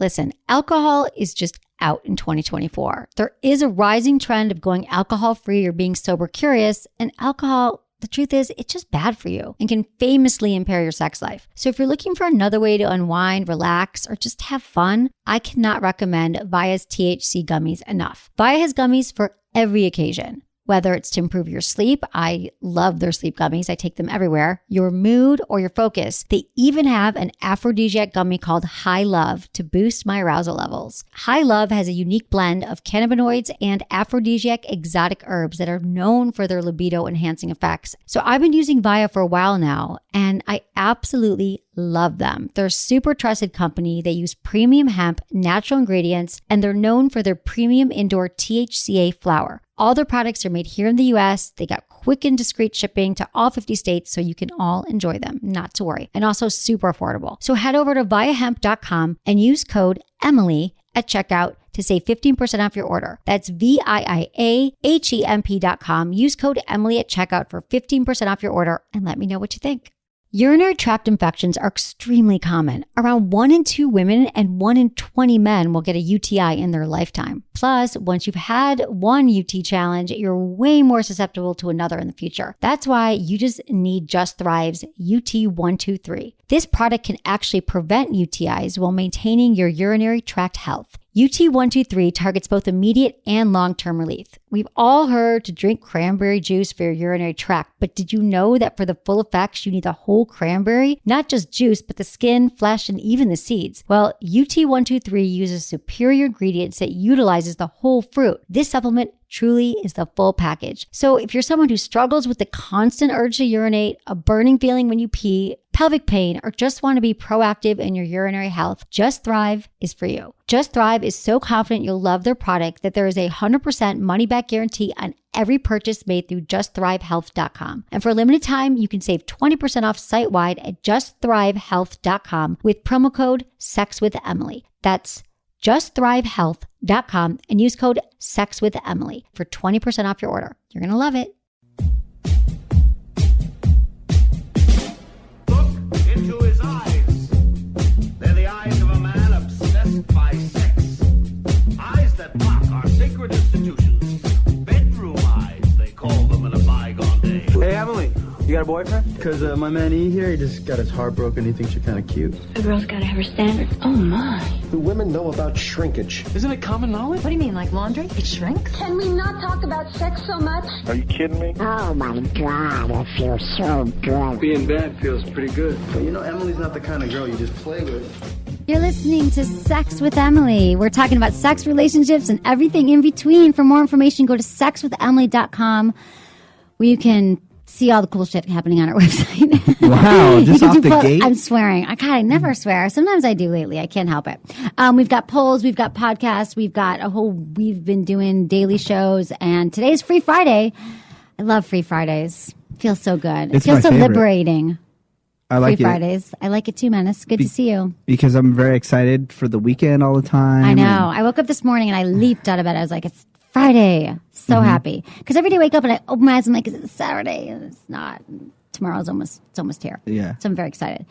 Listen, alcohol is just out in 2024. There is a rising trend of going alcohol-free or being sober curious, and alcohol, the truth is, it's just bad for you and can famously impair your sex life. So if you're looking for another way to unwind, relax, or just have fun, I cannot recommend Via's THC gummies enough. Via has gummies for every occasion. Whether it's to improve your sleep, I love their sleep gummies. I take them everywhere. Your mood or your focus. They even have an aphrodisiac gummy called High Love to boost my arousal levels. High Love has a unique blend of cannabinoids and aphrodisiac exotic herbs that are known for their libido enhancing effects. So I've been using Via for a while now, and I absolutely love them. They're a super trusted company. They use premium hemp, natural ingredients, and they're known for their premium indoor THCA flower. All their products are made here in the US. They got quick and discreet shipping to all 50 states, so you can all enjoy them, not to worry. And also super affordable. So head over to viahemp.com and use code Emily at checkout to save 15% off your order. That's VIIAHEMP.com. Use code Emily at checkout for 15% off your order and let me know what you think. Urinary tract infections are extremely common. Around 1 in 2 women and 1 in 20 men will get a UTI in their lifetime. Plus, once you've had one UT challenge, you're way more susceptible to another in the future. That's why you just need Just Thrive's UT123. This product can actually prevent UTIs while maintaining your urinary tract health. UT123 targets both immediate and long-term relief. We've all heard to drink cranberry juice for your urinary tract, but did you know that for the full effects, you need the whole cranberry? Not just juice, but the skin, flesh, and even the seeds. Well, UT123 uses superior ingredients that utilizes the whole fruit. This supplement truly is the full package. So if you're someone who struggles with the constant urge to urinate, a burning feeling when you pee, pelvic pain, or just want to be proactive in your urinary health, Just Thrive is for you. Just Thrive is so confident you'll love their product that there is a 100% money-back guarantee on every purchase made through justthrivehealth.com. And for a limited time, you can save 20% off site-wide at justthrivehealth.com with promo code SEXWithEmily. That's justthrivehealth.com and use code SEXWithEmily for 20% off your order. You're going to love it. Look into his eyes. They're the eyes of a man obsessed by sex. Eyes that mock our sacred institutions. Bedroom eyes, they call them in a bygone day. Hey, Emily, you got a boyfriend? Because my man E here, he just got his heart broken. He thinks you're kind of cute. A girl's got to have her standards. Oh, my. Do women know about shrinkage? Isn't it common knowledge? What do you mean, like laundry? It shrinks? Can we not talk about sex so much? Are you kidding me? Oh my God, I feel so good. Being bad feels pretty good. But you know, Emily's not the kind of girl you just play with. You're listening to Sex with Emily. We're talking about sex, relationships, and everything in between. For more information, go to sexwithemily.com where you can see all the cool shit happening on our website. Wow, just off the gate? I'm swearing. I never swear. Sometimes I do lately. I can't help it. We've got polls. We've got podcasts. We've been doing daily shows. And today's Free Friday. I love Free Fridays. It feels so good. It feels so liberating. I like Free Fridays. I like it too, Menace. Good to see you. Because I'm very excited for the weekend all the time. I know. I woke up this morning and I leaped out of bed. I was like, it's Friday. So happy. Because every day I wake up and I open my eyes, I'm like, is it Saturday? And it's not. Tomorrow's almost here. Yeah. So I'm very excited.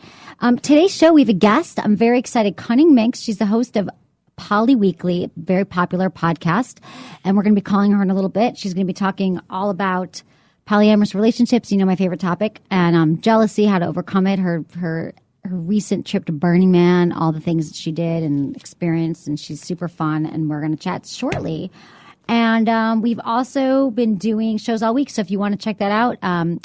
Today's show, we have a guest. I'm very excited. Cunning Minx. She's the host of Poly Weekly, very popular podcast. And we're going to be calling her in a little bit. She's going to be talking all about polyamorous relationships, you know, my favorite topic, and jealousy, how to overcome it, her recent trip to Burning Man, all the things that she did and experienced, and she's super fun, and we're going to chat shortly. And we've also been doing shows all week, so if you want to check that out,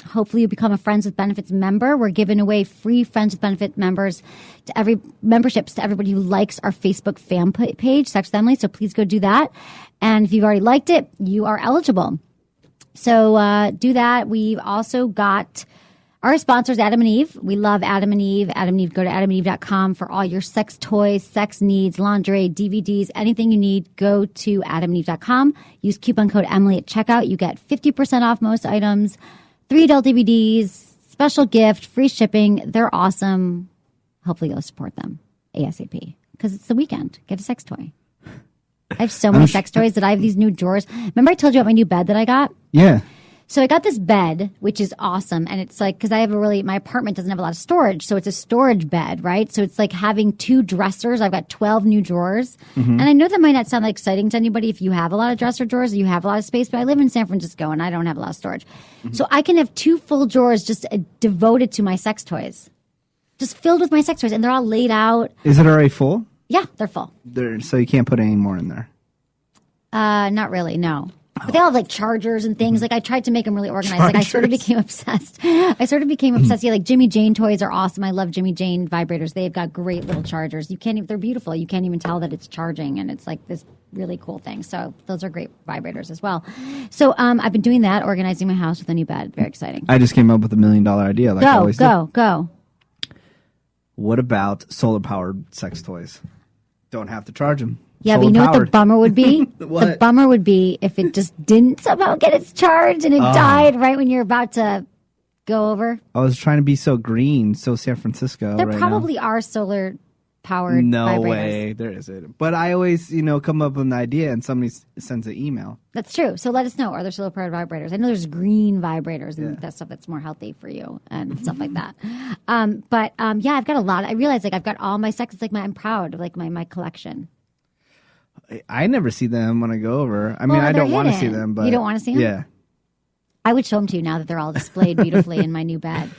hopefully you'll become a Friends with Benefits member. We're giving away free Friends with Benefit memberships to everybody who likes our Facebook fan page, Sex with Emily, so please go do that. And if you've already liked it, you are eligible. So do that. We've also got our sponsors, Adam and Eve. We love Adam and Eve. Adam and Eve, go to adamandeve.com for all your sex toys, sex needs, lingerie, DVDs, anything you need. Go to adamandeve.com. Use coupon code Emily at checkout. You get 50% off most items, 3 adult DVDs, special gift, free shipping. They're awesome. Hopefully you'll support them ASAP because it's the weekend. Get a sex toy. I have so many sex toys that I have these new drawers. Remember I told you about my new bed that I got? Yeah. So I got this bed, which is awesome. And it's like, because my apartment doesn't have a lot of storage. So it's a storage bed, right? So it's like having 2 dressers. I've got 12 new drawers. And I know that might not sound like exciting to anybody if you have a lot of dresser drawers, you have a lot of space, but I live in San Francisco and I don't have a lot of storage. So I can have 2 full drawers just devoted to my sex toys. Just filled with my sex toys. And they're all laid out. Is it already full? Yeah, they're full. So you can't put any more in there? Not really, no. But they all have like chargers and things. Like I tried to make them really organized. Like I sort of became obsessed. Yeah, like Jimmy Jane toys are awesome. I love Jimmy Jane vibrators. They've got great little chargers. They're beautiful. You can't even tell that it's charging, and it's like this really cool thing. So those are great vibrators as well. So I've been doing that, organizing my house with a new bed. Very exciting. I just came up with $1 million idea. Like I always do. Go. What about solar powered sex toys? Don't have to charge them. Yeah, but you know what the bummer would be? What? The bummer would be if it just didn't somehow get its charge and it died right when you're about to go over. I was trying to be so green, so San Francisco. There right probably now. are solar powered No vibrators. way, there isn't. But I always, come up with an idea and somebody sends an email. That's true. So let us know. Are there solar powered vibrators? I know there's green vibrators and that stuff that's more healthy for you and stuff like that. But I've got a lot. I realize I've got all my sex. It's like I'm proud of my collection. I never see them when I go over. I mean, I don't want to see them, but you don't want to see them. Yeah, I would show them to you now that they're all displayed beautifully in my new bed.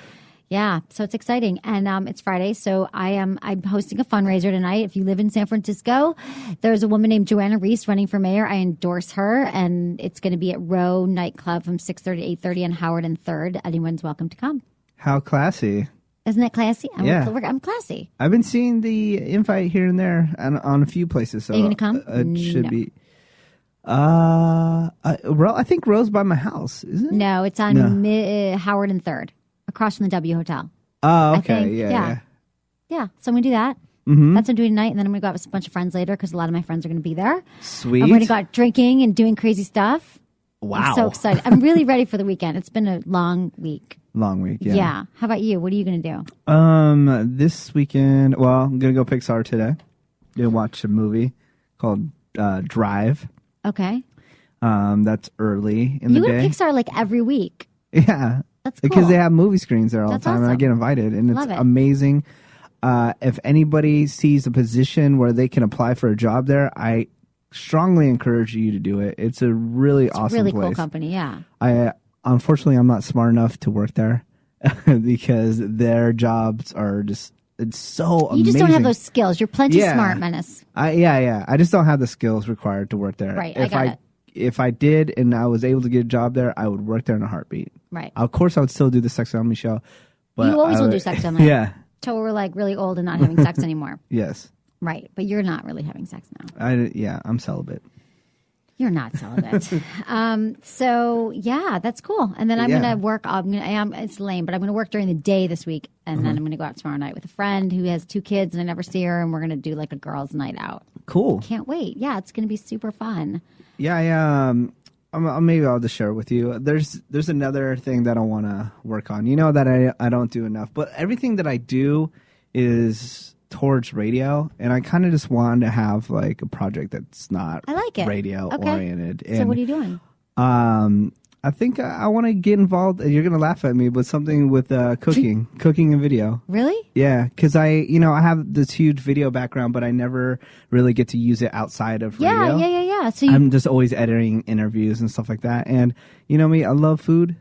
Yeah, so it's exciting, and it's Friday, so I'm hosting a fundraiser tonight. If you live in San Francisco, there's a woman named Joanna Reese running for mayor. I endorse her, and it's going to be at Row Nightclub from 6:30 to 8:30 on Howard and 3rd. Anyone's welcome to come. How classy! Isn't that classy? I'm classy. I've been seeing the invite here and there on a few places. So are you going to come? It should be. I think Rose by my house, isn't it? No, it's on Howard and 3rd, across from the W Hotel. Oh, okay. Yeah. So I'm going to do that. Mm-hmm. That's what I'm doing tonight. And then I'm going to go out with a bunch of friends later because a lot of my friends are going to be there. Sweet. I'm going to go out drinking and doing crazy stuff. Wow. I'm so excited. I'm really ready for the weekend. It's been a long week. Long week, yeah. Yeah. How about you? What are you going to do? This weekend, I'm going to go Pixar today. Going to watch a movie called Drive. Okay. That's early in the day. You go to Pixar like every week. Yeah. That's cool. Because they have movie screens there all That's the time, awesome. and I get invited, and Love it's it. amazing. If anybody sees a position where they can apply for a job there, I strongly encourage you to do it. It's a really awesome really place. cool company, yeah. Unfortunately, I'm not smart enough to work there because their jobs are it's so amazing. You just don't have those skills. You're plenty smart, Menace. I just don't have the skills required to work there. Right, If I did and I was able to get a job there, I would work there in a heartbeat. Right. Of course, I would still do the Sex on Me show. But You always will do sex on me. Yeah. Till we're like really old and not having sex anymore. Yes. Right. But you're not really having sex now. I'm celibate. You're not celibate. So yeah, that's cool. And then I'm going to work. It's lame, but I'm going to work during the day this week. And then I'm going to go out tomorrow night with a friend who has 2 kids and I never see her. And we're going to do like a girls' night out. Cool. Can't wait. Yeah, it's going to be super fun. Yeah. Maybe I'll just share it with you. There's another thing that I want to work on. You know that I don't do enough, but everything that I do is towards radio, and I kind of just wanted to have like a project that's not radio oriented. So what are you doing? I think I want to get involved. You're gonna laugh at me, but something with cooking and video. Really? Yeah, because I have this huge video background, but I never really get to use it outside of radio. Yeah. So I'm just always editing interviews and stuff like that. And you know me, I love food.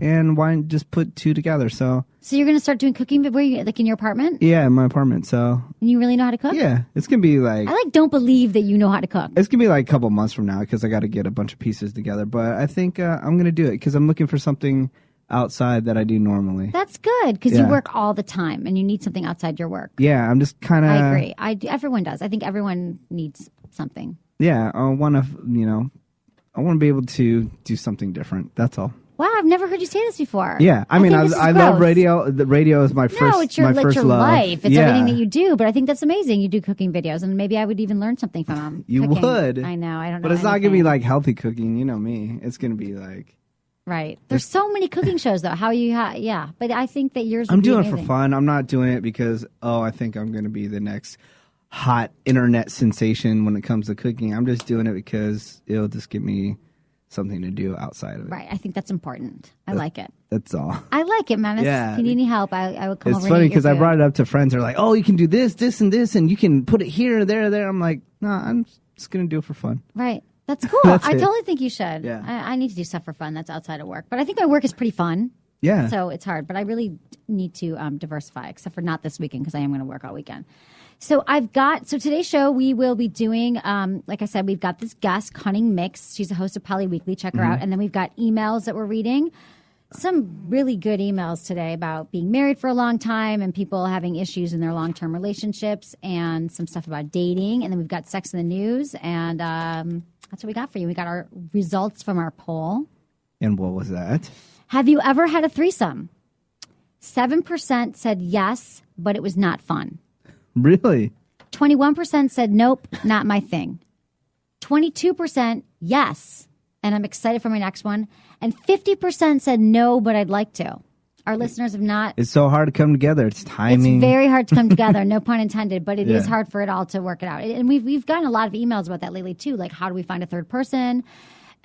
And why not just put 2 together? So you're going to start doing cooking, but where you like in your apartment? Yeah, in my apartment. So and you really know how to cook? Yeah, it's gonna be like I don't believe that you know how to cook. It's gonna be like a couple months from now because I got to get a bunch of pieces together. But I think I'm gonna do it because I'm looking for something outside that I do normally. That's good because you work all the time and you need something outside your work. Yeah, I'm just kind of. I agree. Everyone does. I think everyone needs something. Yeah, I want to. I want to be able to do something different. That's all. Wow, I've never heard you say this before. Yeah, I mean, I love radio. The radio is my first. No, it's your, my first your love. life. It's everything that you do. But I think that's amazing. You do cooking videos, and maybe I would even learn something from them. You cooking. would. I know. I don't know. But it's not gonna be like healthy cooking. You know me. It's gonna be like. Right. There's so many cooking shows though. Yeah. But I think that yours. I'm doing amazing. it for fun. I'm not doing it because I think I'm gonna be the next hot internet sensation when it comes to cooking. I'm just doing it because it'll just get me something to do outside of it. Right. I think that's important. I like it. That's all. I like it, Menace. Yeah. If you need any help, I would come It's over. funny because I brought it up to friends. They're like, "Oh, you can do this, this, and this, and you can put it here, there, there." I'm like, "No, I'm just gonna do it for fun." Right. That's cool. That's I it. totally think you should. Yeah. I need to do stuff for fun that's outside of work. But I think my work is pretty fun. Yeah. So it's hard. But I really need to diversify, except for not this weekend because I am going to work all weekend. So today's show, we will be doing, like I said, we've got this guest, Cunning Mix. She's a host of Poly Weekly. Check her out. And then we've got emails that we're reading. Some really good emails today about being married for a long time and people having issues in their long-term relationships and some stuff about dating. And then we've got sex in the news. And that's what we got for you. We got our results from our poll. And what was that? Have you ever had a threesome? 7% said yes, but it was not fun. Really? 21% said nope, not my thing. 22% yes, and I'm excited for my next one. And 50% said no, but I'd like to. Our listeners have not. It's so hard to come together. It's timing. It's very hard to come together, no pun intended, but it is Yeah. hard for it all to work it out. And we've gotten a lot of emails about that lately too, like how do we find a third person?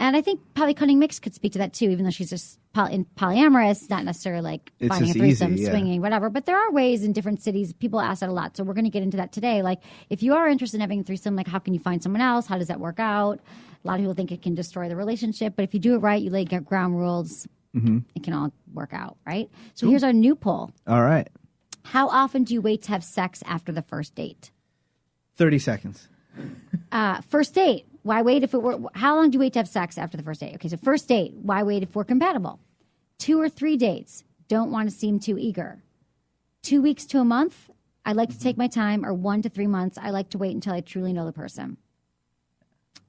And I think probably Cunning Mix could speak to that too, even though she's just polyamorous, not necessarily like It's finding a just threesome, easy, yeah. swinging, whatever. But there are ways in different cities. People ask that a lot. So we're going to get into that today. Like if you are interested in having a threesome, like how can you find someone else? How does that work out? A lot of people think it can destroy the relationship. But if you do it right, you lay ground rules, it can all work out, right? So here's our new poll. All right. How often do you wait to have sex after the first date? 30 seconds. First date. Why wait if it were? How long do you wait to have sex after the first date? Okay, so first date. Why wait if we're compatible? 2 or 3 dates. Don't want to seem too eager. 2 weeks to a month. I like to take my time. Or 1 to 3 months. I like to wait until I truly know the person.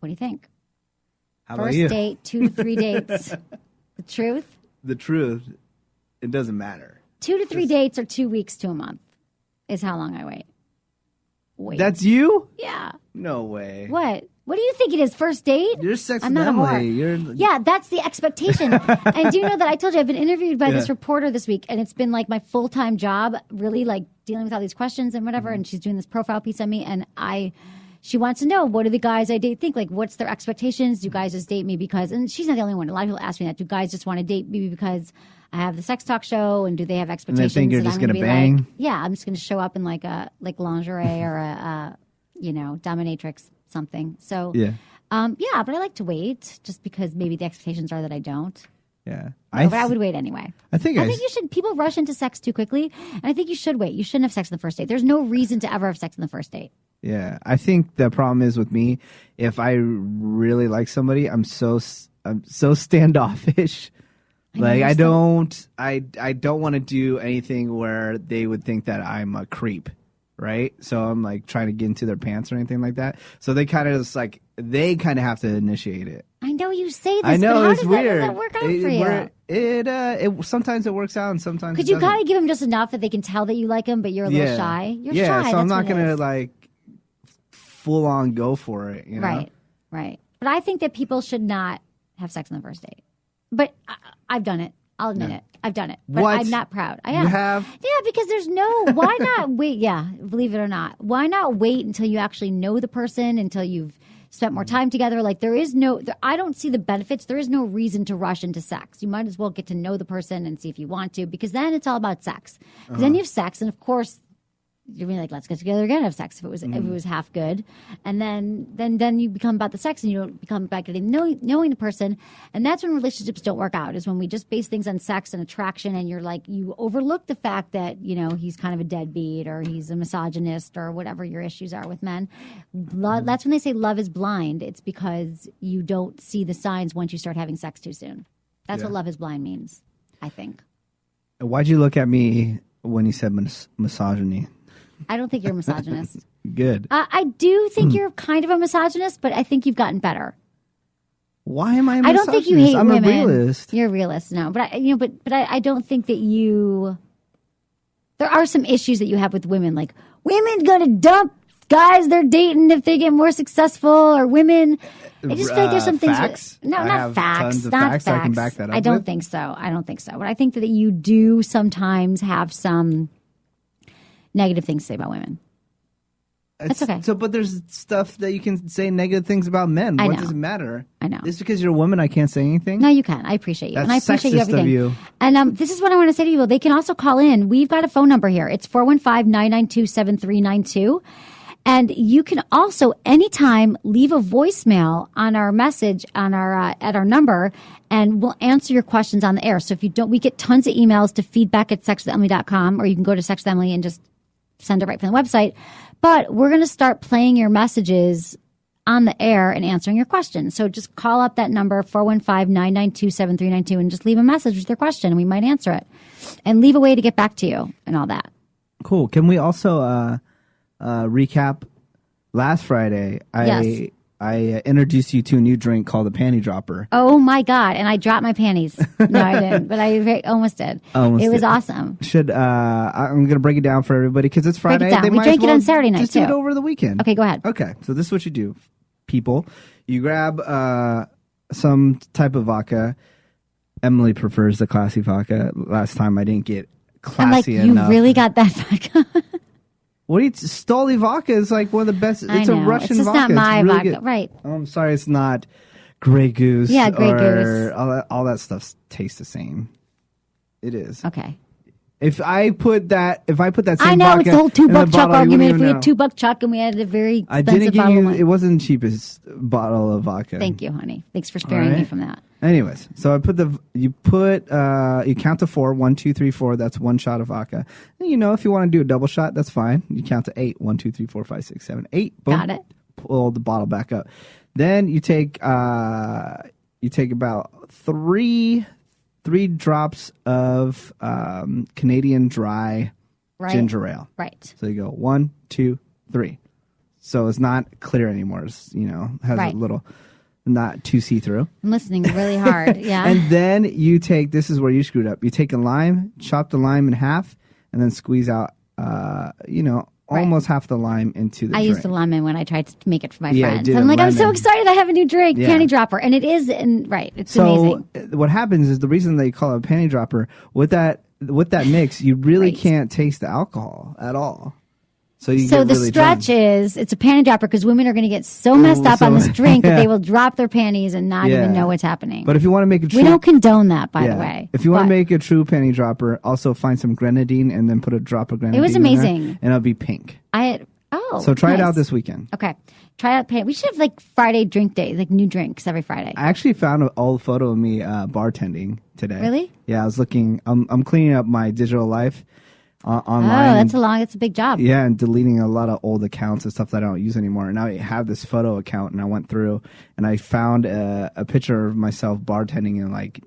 What do you think? How about First you? date, 2 to 3 dates. The truth? The truth, it doesn't matter. 2 to 3 dates or 2 weeks to a month is how long I wait. Wait. That's you? yeah. No way. What? What do you think it is? First date? You're sex I'm not a Emily. whore. Yeah, that's the expectation. And do you know that I told you I've been interviewed by this Yeah. reporter this week, and it's been like my full-time job, really like dealing with all these questions and whatever. And she's doing this profile piece on me, and she wants to know, what do the guys I date think? Like, what's their expectations? Do guys just date me because? And she's not the only one. A lot of people ask me that. Do guys just want to date me because I have the sex talk show, and do they have expectations? think you're that just I'm gonna gonna be bang? Like, yeah, I'm just going to show up in like lingerie or a dominatrix something. So Yeah. yeah, but I like to wait just because maybe the expectations are that I don't. Yeah. But I would wait anyway. I think you should. People rush into sex too quickly, and I think you should wait. You shouldn't have sex on the first date. There's no reason to ever have sex on the first date. Yeah, I think the problem is with me, if I really like somebody, I'm so standoffish. Like I don't want to do anything where they would think that I'm a creep, right? So I'm like trying to get into their pants or anything like that. So they kind of have to initiate it. I know you say this. I know, but how it's does weird. That work out for you? It sometimes it works out and sometimes Could it you doesn't. kind of give them just enough that they can tell that you like them, but you're a little shy? You're shy. So I'm that's not what it gonna is. like full on go for it. You know? Right. But I think that people should not have sex on the first date. But I've done it. I'll admit it. I've done it. But What? I'm not proud. I You have? Yeah, because there's why not wait? Yeah, believe it or not. Why not wait until you actually know the person, until you've spent more time together? Like I don't see the benefits. There is no reason to rush into sex. You might as well get to know the person and see if you want to, because then it's all about sex. Because then you have sex, and of course, you're really like, let's get together again and have sex if it was half good, and then you become about the sex and you don't become about getting knowing the person, and that's when relationships don't work out. Is when we just base things on sex and attraction, and you're like, you overlook the fact that he's kind of a deadbeat or he's a misogynist or whatever your issues are with men. That's when they say love is blind. It's because you don't see the signs once you start having sex too soon. That's what love is blind means, I think. Why'd you look at me when you said misogyny? I don't think you're a misogynist. Good. I do think you're kind of a misogynist, but I think you've gotten better. Why am I a I don't think you hate I'm women. a realist. You're a realist, no. But I don't think that you. There are some issues that you have with women, like women gonna dump guys they're dating if they get more successful, or women. I just feel like there's some things. Facts? No, I not have facts. tons of Not facts I can back that up I don't with. think so. I don't think so. But I think that you do sometimes have some negative things to say about women. That's okay. So, but there's stuff that you can say negative things about men. I What know. does it matter? I know. Just because you're a woman, I can't say anything? No, you can. I appreciate you. That's and I appreciate you sexist of everything. you. And this is what I want to say to people. They can also call in. We've got a phone number here. It's 415-992-7392. And you can also anytime leave a voicemail on our message on our at our number, and we'll answer your questions on the air. So if you don't, we get tons of emails to feedback@sexwithemily.com, or you can go to Sex with Emily and just send it right from the website. But we're going to start playing your messages on the air and answering your questions. So just call up that number, 415-992-7392, and just leave a message with your question, and we might answer it. And leave a way to get back to you and all that. Cool. Can we also recap last Friday? Yes. I introduced you to a new drink called the Panty Dropper. Oh, my God. And I dropped my panties. No, I didn't, but I almost did. It was awesome. I'm going to break it down for everybody because it's Friday. Break it down. They We might drank as it well on Saturday night, just do it too. over the weekend. Okay, go ahead. Okay, so this is what you do, people. You grab some type of vodka. Emily prefers the classy vodka. Last time I didn't get I'm like, classy you enough. really got that vodka? What do you? Stoli vodka is like one of the best. It's I know. a Russian It's just vodka. not my it's really vodka. good. Right. Oh, I'm sorry, it's not Grey Goose. Yeah, Grey or Goose. All that stuff tastes the same. It is. Okay. If I put that same I know, vodka it's the whole in $2 the chuck bottle, you argument. wouldn't If we even had know. $2 chuck and we had a very I expensive didn't give bottle you. of wine. It wasn't the cheapest bottle of vodka. Thank you, honey. Thanks for sparing All right. me from that. Anyways, so you count to 4, 1, 2, 3, 4. That's one shot of vodka. And, if you want to do a double shot, that's fine. You count to 8, 1, 2, 3, 4, 5, 6, 7, 8. Boom. Got it. Pull the bottle back up. Then you take about three drops of Canadian dry Right. ginger ale. Right. So you go 1, 2, 3. So it's not clear anymore. It's, has Right. a little, not too see-through. I'm listening really hard. Yeah. And then you take, this is where you screwed up. You take a lime, chop the lime in half, and then squeeze out, almost half the lime into the I drink. used the lemon when I tried to make it for my Yeah, I friends. did I'm a like, I'm so lemon. excited. I have a new drink, Yeah. Panty Dropper. And it is, it's So amazing. what happens is the reason they call it a panty dropper, with that mix, you really Right. can't taste the alcohol at all. So you So get the really stretch drunk. is, it's a panty dropper because women are going to get so messed up on so- this drink that yeah. they will drop their panties and not Yeah. even know what's happening. But if you want to make a true, we don't condone that, by yeah. the way. If you want to But make a true panty dropper, also find some grenadine and then put a drop of grenadine. was in there, amazing. and it'll be pink. So try it nice. out this weekend. Okay. Try out panty. We should have like Friday drink days, like new drinks every Friday. I actually found an old photo of me bartending today. Really? Yeah, I was looking. I'm cleaning up my digital life online. Oh, that's a big job. Yeah, and deleting a lot of old accounts and stuff that I don't use anymore. And now I have this photo account, and I went through and I found a picture of myself bartending in like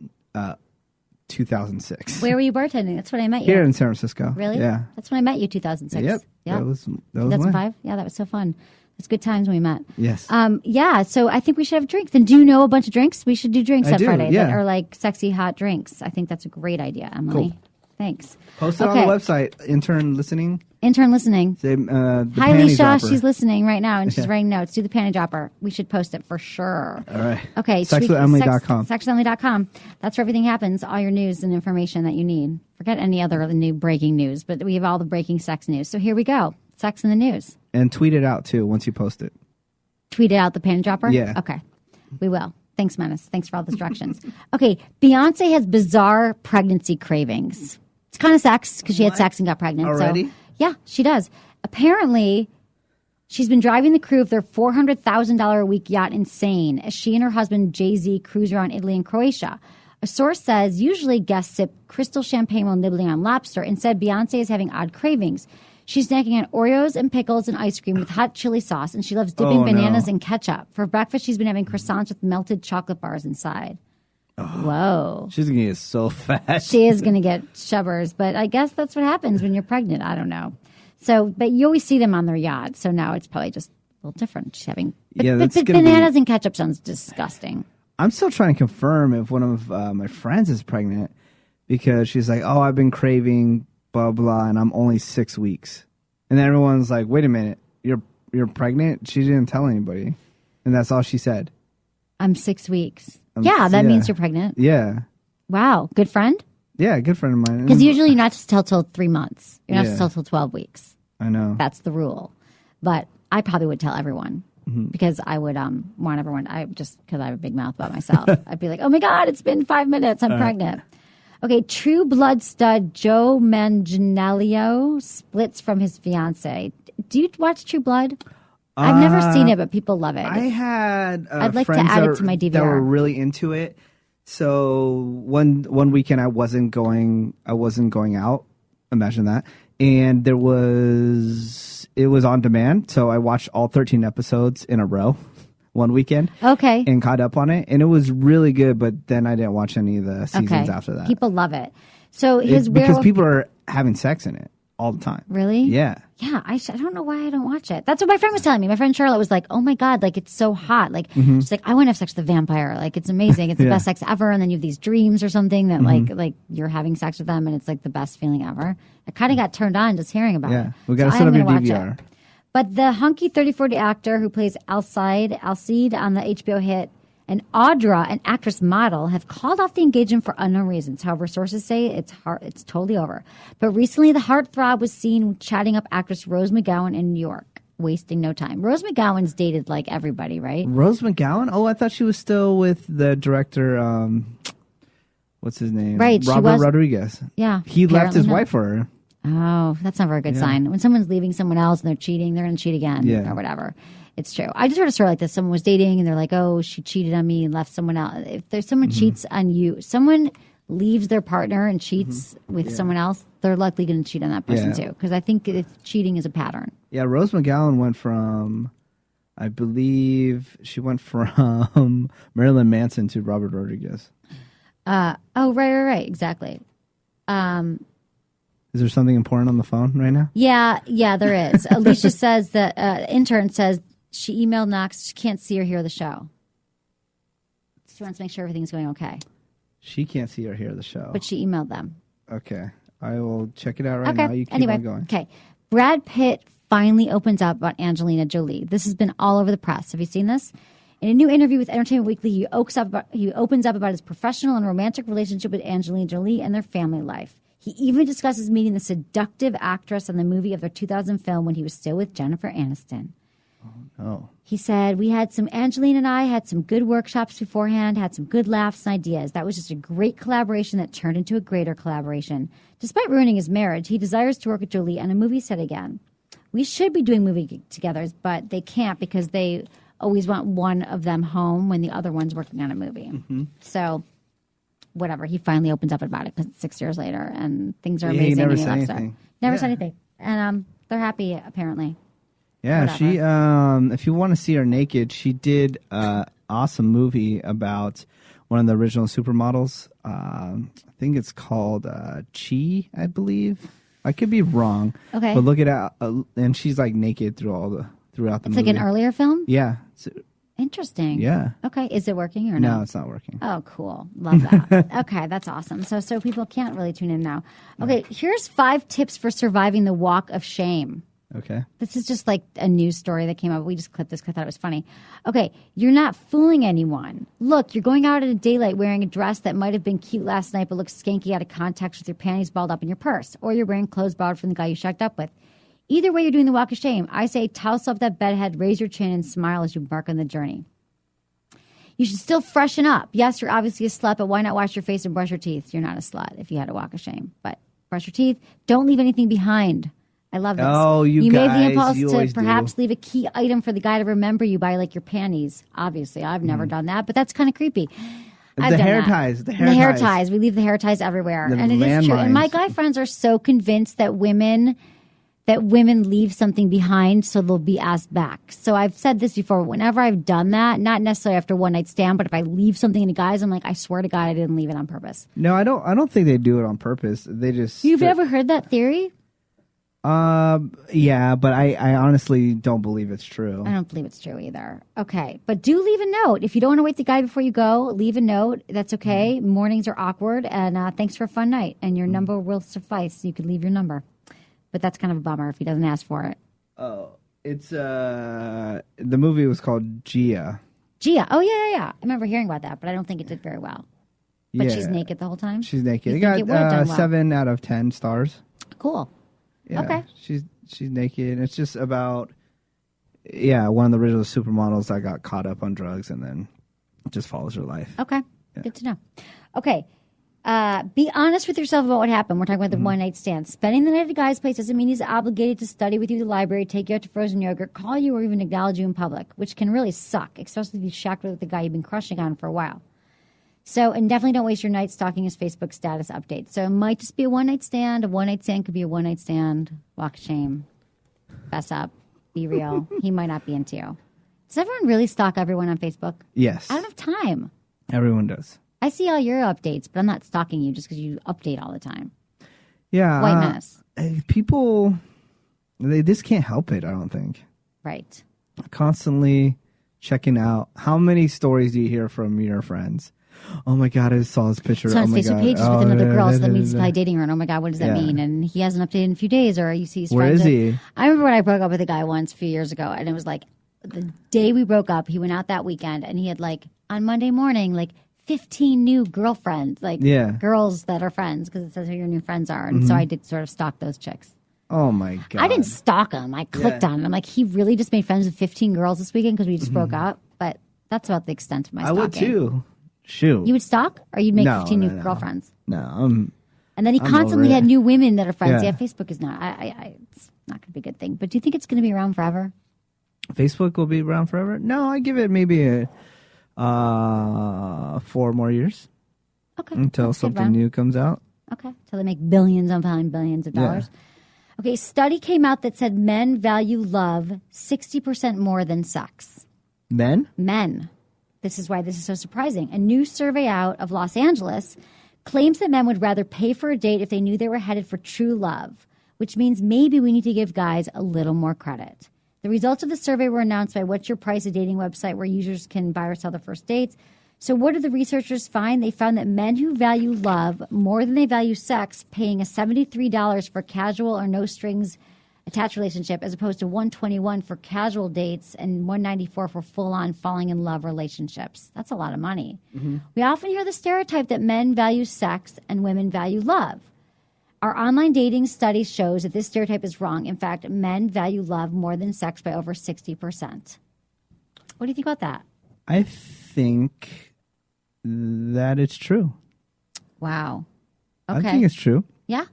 2006. Where were you bartending? That's when I met you. Here in San Francisco. Really? Yeah. That's when I met you, 2006. Yep. Yeah. That was when. 2005? Yeah, that was so fun. It's good times when we met. Yes. Yeah, so I think we should have drinks. Then do you know a bunch of drinks? We should do drinks I on do, Friday yeah. that are like sexy hot drinks. I think that's a great idea, Emily. Cool. Thanks. Post it on the website. Intern listening. Intern listening. Say, the Hi, panty Leisha. dropper. She's listening right now, and she's Yeah. writing notes. Do the panty dropper. We should post it for sure. All right. Okay. Sexwithemily.com. Sexwithemily.com. That's where everything happens. All your news and information that you need. Forget any other new breaking news, but we have all the breaking sex news. So here we go. Sex in the news. And tweet it out too once you post it. Tweet it out the panty dropper? Yeah. Okay. We will. Thanks, Menace. Thanks for all the instructions. Okay. Beyonce has bizarre pregnancy cravings. It's kind of sex because she had sex and got pregnant. Already? So, yeah, she does. Apparently, she's been driving the crew of their $400,000 a week yacht insane as she and her husband, Jay-Z, cruise around Italy and Croatia. A source says usually guests sip crystal champagne while nibbling on lobster. Instead, Beyonce is having odd cravings. She's snacking on Oreos and pickles and ice cream with hot chili sauce, and she loves dipping bananas in ketchup. For breakfast, she's been having croissants with melted chocolate bars inside. Whoa. She's gonna get so fat. She is going to get shubbers, but I guess that's what happens when you're pregnant. I don't know. So, but you always see them on their yacht, so now it's probably just a little different. She's having that's but gonna be- bananas and ketchup sounds disgusting. I'm still trying to confirm if one of my friends is pregnant because she's like, "Oh, I've been craving blah blah, and I'm only 6 weeks." And then everyone's like, "Wait a minute, you're pregnant?" She didn't tell anybody, and that's all she said. I'm 6 weeks. Yeah, that means you're pregnant. Yeah, Wow, good friend. yeah, good friend of mine. Because usually you're not to tell till 3 months. You're not Yeah. to tell till 12 weeks. I know. That's the rule. But I probably would tell everyone because I would want everyone. Because I have a big mouth about myself. I'd be like, oh my God, it's been 5 minutes. I'm pregnant. Okay, True Blood stud Joe Manganiello splits from his fiance. Do you watch True Blood? I've never seen it, but people love it. I had I'd like to friends add it to my DVR. that were really into it. So one weekend I wasn't going out. Imagine that. And it was on demand, so I watched all 13 episodes in a row one weekend. Okay. And caught up on it, and it was really good, but then I didn't watch any of the seasons after that. People love it. So his because people are having sex in it all the time. Really? Yeah. Yeah, I don't know why I don't watch it. That's what my friend was telling me. My friend Charlotte was like, "Oh my God, like it's so hot." Like she's like, "I want to have sex with a vampire. Like it's amazing. It's the best sex ever." And then you have these dreams or something that like you're having sex with them, and it's like the best feeling ever. I kind of got turned on just hearing about it. Yeah, we got to set up your DVR. But the hunky 30-40 actor who plays Alcide on the HBO hit, and Audra, an actress model, have called off the engagement for unknown reasons. However, sources say it's totally over. But recently, the heartthrob was seen chatting up actress Rose McGowan in New York, wasting no time. Rose McGowan's dated like everybody, right? Rose McGowan? Oh, I thought she was still with the director. What's his name? Right, Robert Rodriguez. Yeah, he left his wife for her. Oh, that's not a very good sign. When someone's leaving someone else and they're cheating, they're going to cheat again or whatever. It's true. I just heard a story like this. Someone was dating and they're like, oh, she cheated on me and left someone else. If there's someone cheats on you, someone leaves their partner and cheats with someone else, they're likely going to cheat on that person too. Because I think if cheating is a pattern. Yeah, Rose McGowan went from, I believe she went from Marilyn Manson to Robert Rodriguez. Right. Exactly. Is there something important on the phone right now? Yeah, there is. Alicia says that intern says she emailed Knox. She can't see or hear the show. She wants to make sure everything's going okay. She can't see or hear the show. But she emailed them. Okay. I will check it out right now. You keep on going. Okay. Brad Pitt finally opens up about Angelina Jolie. This has been all over the press. Have you seen this? In a new interview with Entertainment Weekly, he opens up about his professional and romantic relationship with Angelina Jolie and their family life. He even discusses meeting the seductive actress on the movie of their 2000 film when he was still with Jennifer Aniston. Oh. He said, Angelina and I had some good workshops beforehand, had some good laughs and ideas. That was just a great collaboration that turned into a greater collaboration. Despite ruining his marriage, he desires to work with Jolie on a movie set again. We should be doing movie together, but they can't because they always want one of them home when the other one's working on a movie. Mm-hmm. So... whatever. He finally opens up about it because it's 6 years later and things are amazing. He never and said anything. Never said anything. And they're happy, apparently. Yeah, whatever. she, if you want to see her naked, she did an awesome movie about one of the original supermodels. I think it's called Chi, I believe. I could be wrong. Okay. But look it out. And she's like naked throughout the movie. It's like an earlier film? Yeah. Interesting. Yeah. Okay. Is it working or no? No, it's not working. Oh, cool. Love that. Okay, that's awesome. So people can't really tune in now. Okay, here's 5 tips for surviving the walk of shame. Okay. This is just like a news story that came up. We just clipped this because I thought it was funny. Okay, you're not fooling anyone. Look, you're going out in daylight wearing a dress that might have been cute last night but looks skanky out of context with your panties balled up in your purse. Or you're wearing clothes borrowed from the guy you shacked up with. Either way, you're doing the walk of shame. I say toss up that bedhead, raise your chin, and smile as you embark on the journey. You should still freshen up. Yes, you're obviously a slut, but why not wash your face and brush your teeth? You're not a slut if you had a walk of shame. But brush your teeth. Don't leave anything behind. I love this. Oh, you guys. made the impulse you to perhaps leave a key item for the guy to remember you by, like your panties. Obviously, I've never done that, but that's kind of creepy. The hair ties. The hair ties. We leave the hair ties everywhere. And it is true. And my guy friends are so convinced that women leave something behind so they'll be asked back. So I've said this before. Whenever I've done that, not necessarily after one night stand, but if I leave something in a guy's, I'm like, I swear to God, I didn't leave it on purpose. No, I don't think they do it on purpose. They just. You've ever heard that theory? Yeah, but I honestly don't believe it's true. I don't believe it's true either. Okay, but do leave a note. If you don't want to wait the guy before you go, leave a note. That's okay. Mornings are awkward, and thanks for a fun night. And your number will suffice. You could leave your number. But that's kind of a bummer if he doesn't ask for it. Oh, it's the movie was called Gia. Gia. Oh yeah. I remember hearing about that, but I don't think it did very well. But she's naked the whole time. She's naked. It got 7 out of 10 stars. Cool. Yeah, okay. She's naked. It's just about yeah, one of the original supermodels that got caught up on drugs and then just follows her life. Okay. Good to know. Okay. Be honest with yourself about what happened. We're talking about the one night stand. Spending the night at a guy's place doesn't mean he's obligated to study with you at the library, take you out to frozen yogurt, call you, or even acknowledge you in public, which can really suck, especially if you shocked with the guy you've been crushing on for a while. So, and definitely don't waste your night stalking his Facebook status updates. So it might just be a one night stand. A one night stand could be a one night stand. Walk of shame. Fess up. Be real. He might not be into you. Does everyone really stalk everyone on Facebook? Yes. I don't have time. Everyone does. I see all your updates, but I'm not stalking you just because you update all the time. Yeah. White Menace. People, they just can't help it, I don't think. Right. Constantly checking out. How many stories do you hear from your friends? Oh my God, I just saw his picture. So on oh his my Facebook God. page is with another girl, so that means he's probably dating her. And oh my God, what does that Yeah. mean? And he hasn't updated in a few days, or you see his Where friends. is he? I remember when I broke up with a guy once a few years ago, and it was like the day we broke up, he went out that weekend, and he had like on Monday morning, like 15 new girlfriends, like girls that are friends, because it says who your new friends are. And so I did sort of stalk those chicks. Oh my God. I didn't stalk him. I clicked on him. I'm like, he really just made friends with 15 girls this weekend because we just broke up. But that's about the extent of my stalking. I would too. Shoot. You would stalk, or you'd make No, 15 new no. girlfriends? No. And then he I'm constantly over had it. new women that are friends. Yeah. Yeah, Facebook is not. It's not going to be a good thing. But do you think it's going to be around forever? Facebook will be around forever? No, I give it maybe 4 more years. Okay. Until that's good, something Ron. new comes out. Okay. Until they make billions upon billions of dollars. Okay. Study came out that said men value love 60% more than sex. Men? Men. This is why this is so surprising. A new survey out of Los Angeles claims that men would rather pay for a date if they knew they were headed for true love, which means maybe we need to give guys a little more credit. The results of the survey were announced by What's Your Price, a dating website where users can buy or sell their first dates. So what did the researchers find? They found that men who value love more than they value sex, paying a $73 for casual or no strings attached relationship, as opposed to $121 for casual dates and $194 for full-on falling in love relationships. That's a lot of money. We often hear the stereotype that men value sex and women value love. Our online dating study shows that this stereotype is wrong. In fact, men value love more than sex by over 60%. What do you think about that? I think that it's true. Wow. Okay. I think it's true. Yeah?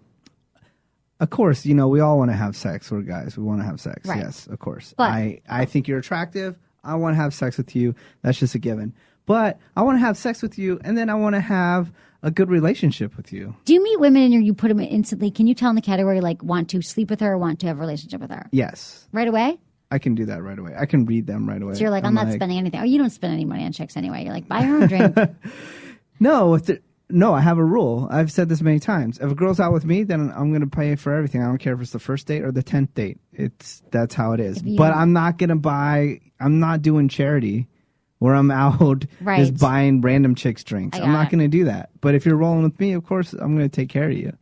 Of course, we all want to have sex. We're guys. We want to have sex. Right. Yes, of course. But- I think you're attractive. I want to have sex with you. That's just a given. But I want to have sex with you, and then I want to have a good relationship with you. Do you meet women and you put them instantly? Can you tell in the category like want to sleep with her or want to have a relationship with her? Yes. Right away? I can do that right away. I can read them right away. So you're like, I'm not spending anything. Oh, you don't spend any money on chicks anyway. You're like, buy her a drink. No, I have a rule. I've said this many times. If a girl's out with me, then I'm going to pay for everything. I don't care if it's the first date or the 10th date. That's how it is. But I'm not going to I'm not doing charity where I'm out just buying random chicks drinks. I'm not going to do that. But if you're rolling with me, of course, I'm going to take care of you.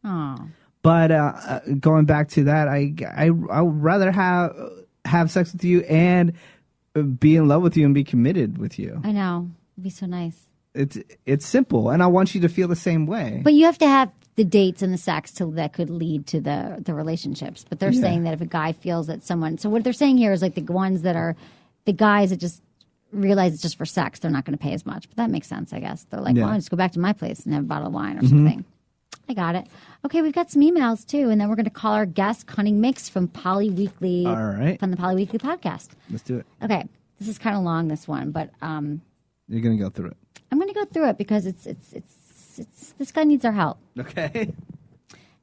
Oh. But going back to that, I would rather have sex with you and be in love with you and be committed with you. I know. It'd be so nice. It's simple, and I want you to feel the same way. But you have to have the dates and the sex that could lead to the relationships. But they're saying that if a guy feels that someone... So what they're saying here is like the ones that are... The guys that just realize it's just for sex, they're not going to pay as much. But that makes sense, I guess. They're like, well, I'll just go back to my place and have a bottle of wine or something. I got it. Okay, we've got some emails, too. And then we're going to call our guest, Cunning Mix from Poly Weekly. All right. From the Poly Weekly podcast. Let's do it. Okay. This is kind of long, this one, but... You're going to go through it. I'm going to go through it because it's this guy needs our help. Okay.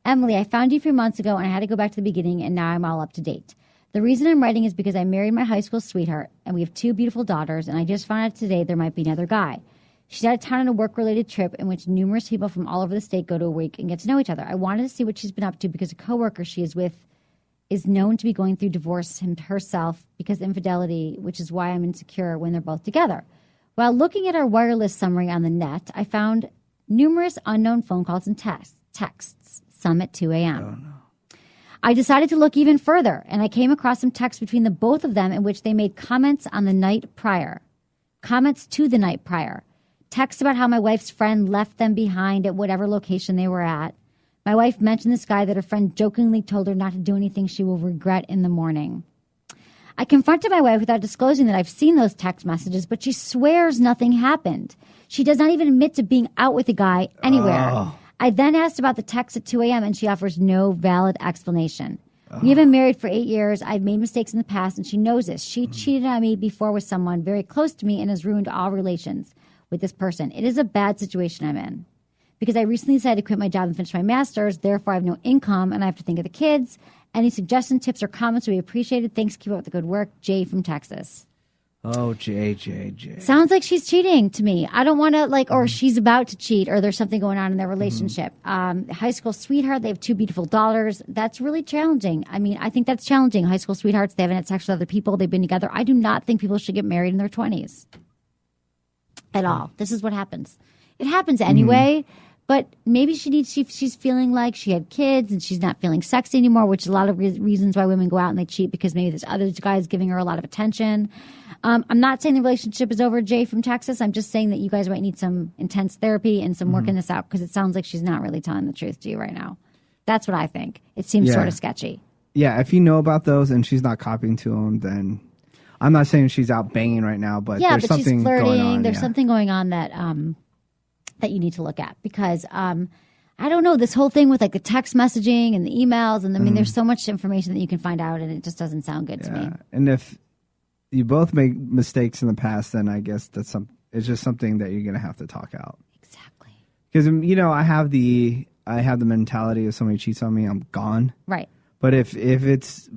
Emily, I found you a few months ago and I had to go back to the beginning and now I'm all up to date. The reason I'm writing is because I married my high school sweetheart and we have 2 beautiful daughters and I just found out today there might be another guy. She's out of town on a work-related trip in which numerous people from all over the state go to a week and get to know each other. I wanted to see what she's been up to because a coworker she is with is known to be going through divorce herself because infidelity, which is why I'm insecure when they're both together. While looking at our wireless summary on the net, I found numerous unknown phone calls and texts, some at 2 a.m. Oh, no. I decided to look even further, and I came across some texts between the both of them in which they made comments on the night prior. Comments to the night prior. Texts about how my wife's friend left them behind at whatever location they were at. My wife mentioned this guy that her friend jokingly told her not to do anything she will regret in the morning. I confronted my wife without disclosing that I've seen those text messages, but she swears nothing happened. She does not even admit to being out with a guy anywhere. Oh. I then asked about the text at 2 a.m. and she offers no valid explanation. We've been married for 8 years. I've made mistakes in the past and she knows this. She cheated on me before with someone very close to me and has ruined all relations with this person. It is a bad situation I'm in because I recently decided to quit my job and finish my master's. Therefore, I have no income and I have to think of the kids. Any suggestions, tips, or comments would be appreciated. Thanks. Keep up the good work. Jay from Texas. Oh, Jay. Sounds like she's cheating to me. I don't want to or she's about to cheat or there's something going on in their relationship. High school sweetheart. They have 2 beautiful daughters. That's really challenging. I mean, I think that's challenging. High school sweethearts. They haven't had sex with other people. They've been together. I do not think people should get married in their 20s at all. This is what happens. It happens anyway. But maybe she's feeling like she had kids and she's not feeling sexy anymore, which is a lot of reasons why women go out and they cheat because maybe there's other guys giving her a lot of attention. I'm not saying the relationship is over, Jay from Texas. I'm just saying that you guys might need some intense therapy and some working this out because it sounds like she's not really telling the truth to you right now. That's what I think. It seems sort of sketchy. Yeah, if you know about those and she's not copying to them, then I'm not saying she's out banging right now, but there's something she's flirting. going on. There's something going on that that you need to look at because I don't know, this whole thing with like the text messaging and the emails and I mean there's so much information that you can find out and it just doesn't sound good to me. And if you both make mistakes in the past, then I guess it's just something that you're going to have to talk out. Exactly. Because I have the mentality if somebody cheats on me, I'm gone. Right. But if it's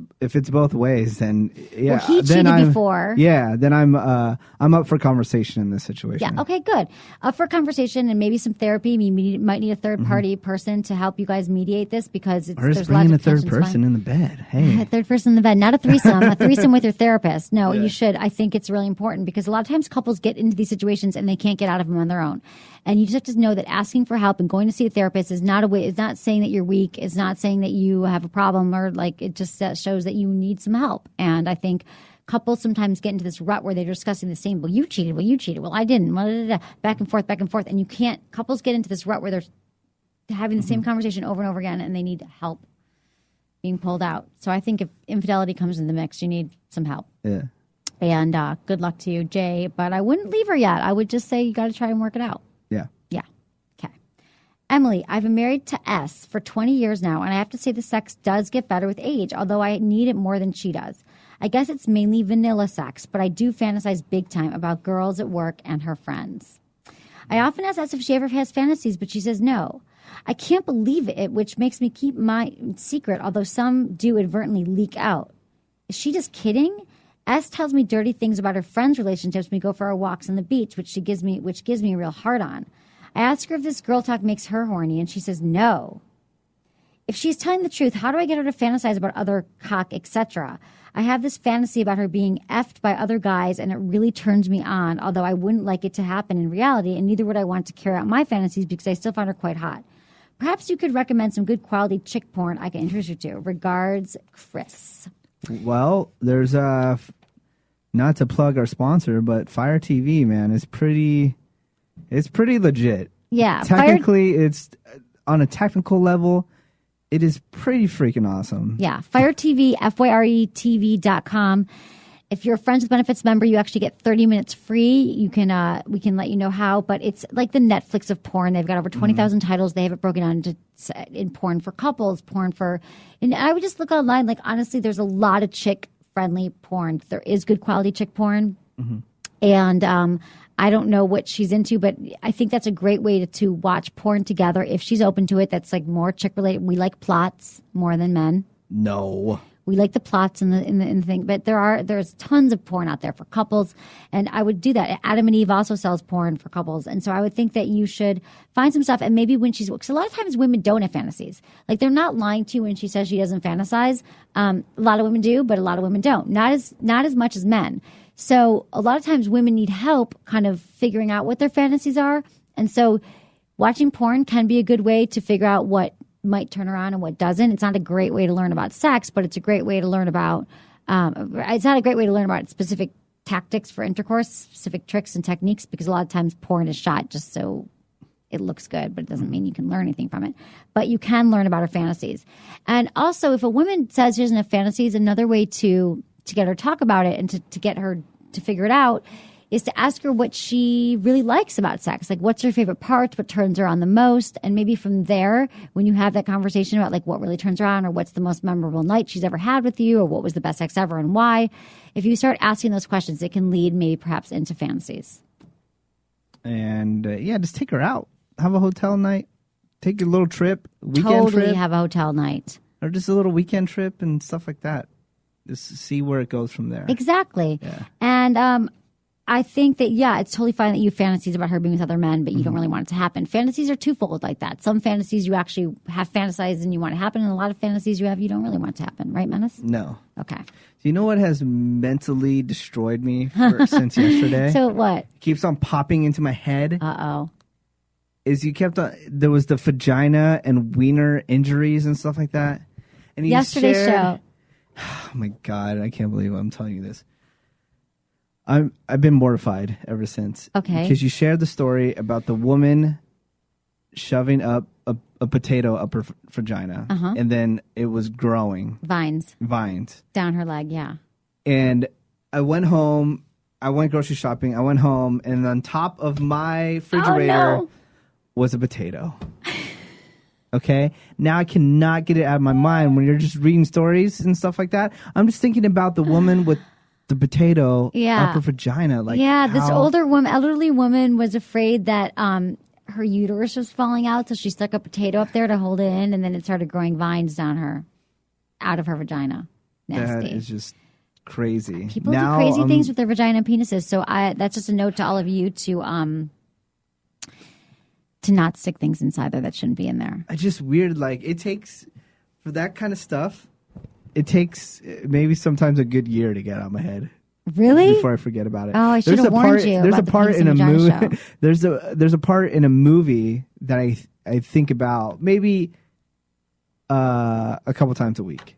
both ways, then Well, he cheated before. Yeah, then I'm up for conversation in this situation. Yeah. Okay. Good. Up for conversation and maybe some therapy. You might need a third party person to help you guys mediate this because or just bringing a third person in the bed. Hey, a third person in the bed, not a threesome. A threesome with your therapist. No, you should. I think it's really important because a lot of times couples get into these situations and they can't get out of them on their own. And you just have to know that asking for help and going to see a therapist is not a way. It's not saying that you're weak. It's not saying that you have a problem or like it just shows that you need some help. And I think couples sometimes get into this rut where they're discussing the same. Well, you cheated. Well, I didn't. Back and forth. And you can't. Couples get into this rut where they're having the same conversation over and over again, and they need help being pulled out. So I think if infidelity comes in the mix, you need some help. Yeah. And good luck to you, Jay. But I wouldn't leave her yet. I would just say you got to try and work it out. Yeah. Yeah. Okay. Emily, I've been married to S for 20 years now, and I have to say the sex does get better with age, although I need it more than she does. I guess it's mainly vanilla sex, but I do fantasize big time about girls at work and her friends. I often ask S if she ever has fantasies, but she says no. I can't believe it, which makes me keep my secret, although some do inadvertently leak out. Is she just kidding? S tells me dirty things about her friends' relationships when we go for our walks on the beach, which gives me a real hard on. I ask her if this girl talk makes her horny, and she says no. If she's telling the truth, how do I get her to fantasize about other cock, etc.? I have this fantasy about her being effed by other guys, and it really turns me on, although I wouldn't like it to happen in reality, and neither would I want to carry out my fantasies because I still find her quite hot. Perhaps you could recommend some good quality chick porn I can introduce you to. Regards, Chris. Well, there's not to plug our sponsor, but Fire TV, man, is pretty legit. Yeah. Technically, it's on a technical level, it is pretty freaking awesome. Yeah. Fire TV, FYRETV.com. If you're a Friends with Benefits member, you actually get 30 minutes free. You can we can let you know how, but it's like the Netflix of porn. They've got over 20,000 titles. They have it broken down in porn for couples, and I would just look online. Like, honestly, there's a lot of chick-friendly porn. There is good quality chick porn. And I don't know what she's into, but I think that's a great way to watch porn together if she's open to it. That's like more chick-related. We like plots more than men. No. We like the plots in the thing, but there's tons of porn out there for couples, and I would do that. Adam and Eve also sells porn for couples, and so I would think that you should find some stuff. And maybe when because a lot of times women don't have fantasies. Like, they're not lying to you when she says she doesn't fantasize. A lot of women do, but a lot of women don't. Not as much as men. So a lot of times women need help kind of figuring out what their fantasies are, and so watching porn can be a good way to figure out what might turn her on and what doesn't. It's not a great way to learn about sex, but it's a great way to learn about it's not a great way to learn about specific tactics for intercourse, specific tricks and techniques, because a lot of times porn is shot just so it looks good, but it doesn't mean you can learn anything from it. But you can learn about her fantasies. And also, if a woman says she doesn't have fantasies, another way to to get her to talk about it and to get her to figure it out is to ask her what she really likes about sex. Like, what's her favorite parts? What turns her on the most? And maybe from there, when you have that conversation about like what really turns her on or what's the most memorable night she's ever had with you or what was the best sex ever and why, if you start asking those questions, it can lead maybe perhaps into fantasies. And just take her out. Have a hotel night. Take a little trip, weekend Totally trip. have a hotel night. Or just a little weekend trip and stuff like that. Just see where it goes from there. Exactly. Yeah. And I think that, it's totally fine that you have fantasies about her being with other men, but you don't really want it to happen. Fantasies are twofold like that. Some fantasies you actually have fantasized and you want it to happen, and a lot of fantasies you don't really want it to happen. Right, Menace? No. Okay. Do you know what has mentally destroyed me since yesterday? So what? It keeps on popping into my head. Uh-oh. Is there was the vagina and wiener injuries and stuff like that. And Yesterday's show. Oh my God, I can't believe I'm telling you this. I've been mortified ever since. Okay. Because you shared the story about the woman shoving up a potato up her vagina. And then it was growing. Vines. Down her leg, yeah. And I went home. I went grocery shopping. I went home. And on top of my refrigerator was a potato. Okay? Now I cannot get it out of my mind when you're just reading stories and stuff like that. I'm just thinking about the woman with the potato up her vagina. Like, this elderly woman was afraid that her uterus was falling out, so she stuck a potato up there to hold it in, and then it started growing vines out of her vagina. Nasty. That is just crazy. People do crazy things with their vagina and penises, so that's just a note to all of you to not stick things inside there that shouldn't be in there. It's just weird. Like, it takes, for that kind of stuff, it takes maybe sometimes a good year to get out of my head. Really? Before I forget about it. Oh, I should have warned you. There's a part in a movie. Show. There's a part in a movie that I think about maybe a couple times a week.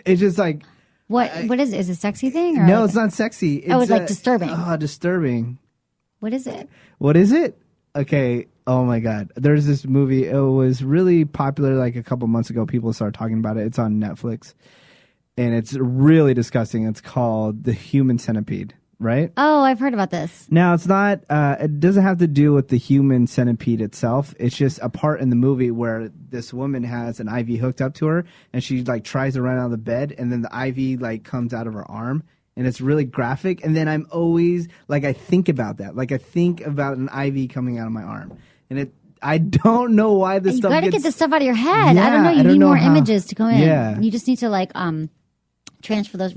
It's just like what is it? Is it a sexy thing? Or no, it's not sexy. It's like disturbing. Oh, disturbing. What is it? What is it? Okay. Oh my God. There's this movie. It was really popular like a couple months ago. People started talking about it. It's on Netflix. And it's really disgusting. It's called The Human Centipede, right? Oh, I've heard about this. Now, it's not, it doesn't have to do with the human centipede itself. It's just a part in the movie where this woman has an IV hooked up to her and she like tries to run out of the bed and then the IV like comes out of her arm. And it's really graphic. And then I'm always like, I think about that. Like I think about an IV coming out of my arm. And I don't know why this stuff You got to gets... get this stuff out of your head. Yeah, I don't know. You I don't need know more how... images to go in. Yeah. You just need to like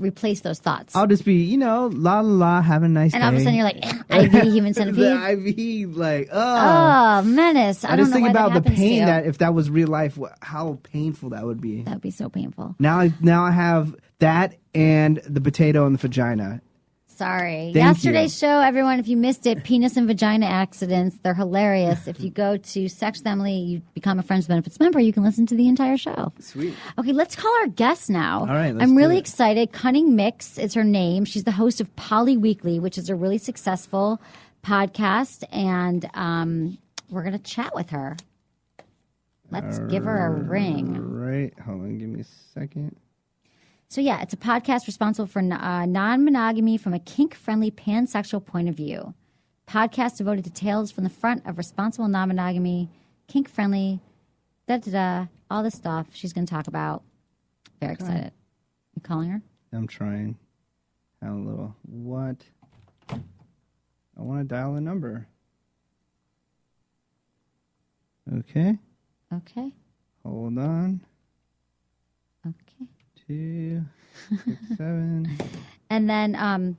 replace those thoughts. I'll just be, la la la, have a nice day. And all of a sudden you're like, IV human centipede. The IV, like, oh, Menace. I don't just know think why about that the happens to pain you. that if that was real life, how painful that would be. That would be so painful. Now I have that and the potato and the vagina. Sorry. Thank Yesterday's show, everyone, if you missed it, penis and vagina accidents, they're hilarious. If you go to Sex with Emily, you become a Friends Benefits member, you can listen to the entire show. Sweet. Okay, let's call our guest now. All right, let's I'm really do it. excited. Cunning Mix is her name. She's the host of Poly Weekly, which is a really successful podcast, and we're going to chat with her. Let's give her a ring. All right. Hold on. Give me a second. So, yeah, it's a podcast responsible for non-monogamy from a kink-friendly pansexual point of view. Podcast devoted to tales from the front of responsible non-monogamy, kink-friendly, da-da-da, all this stuff she's going to talk about. Very excited. You calling her? I'm trying. Have a little. What? I want to dial a number. Okay. Okay. Hold on. Okay. 2, 6, 7. And then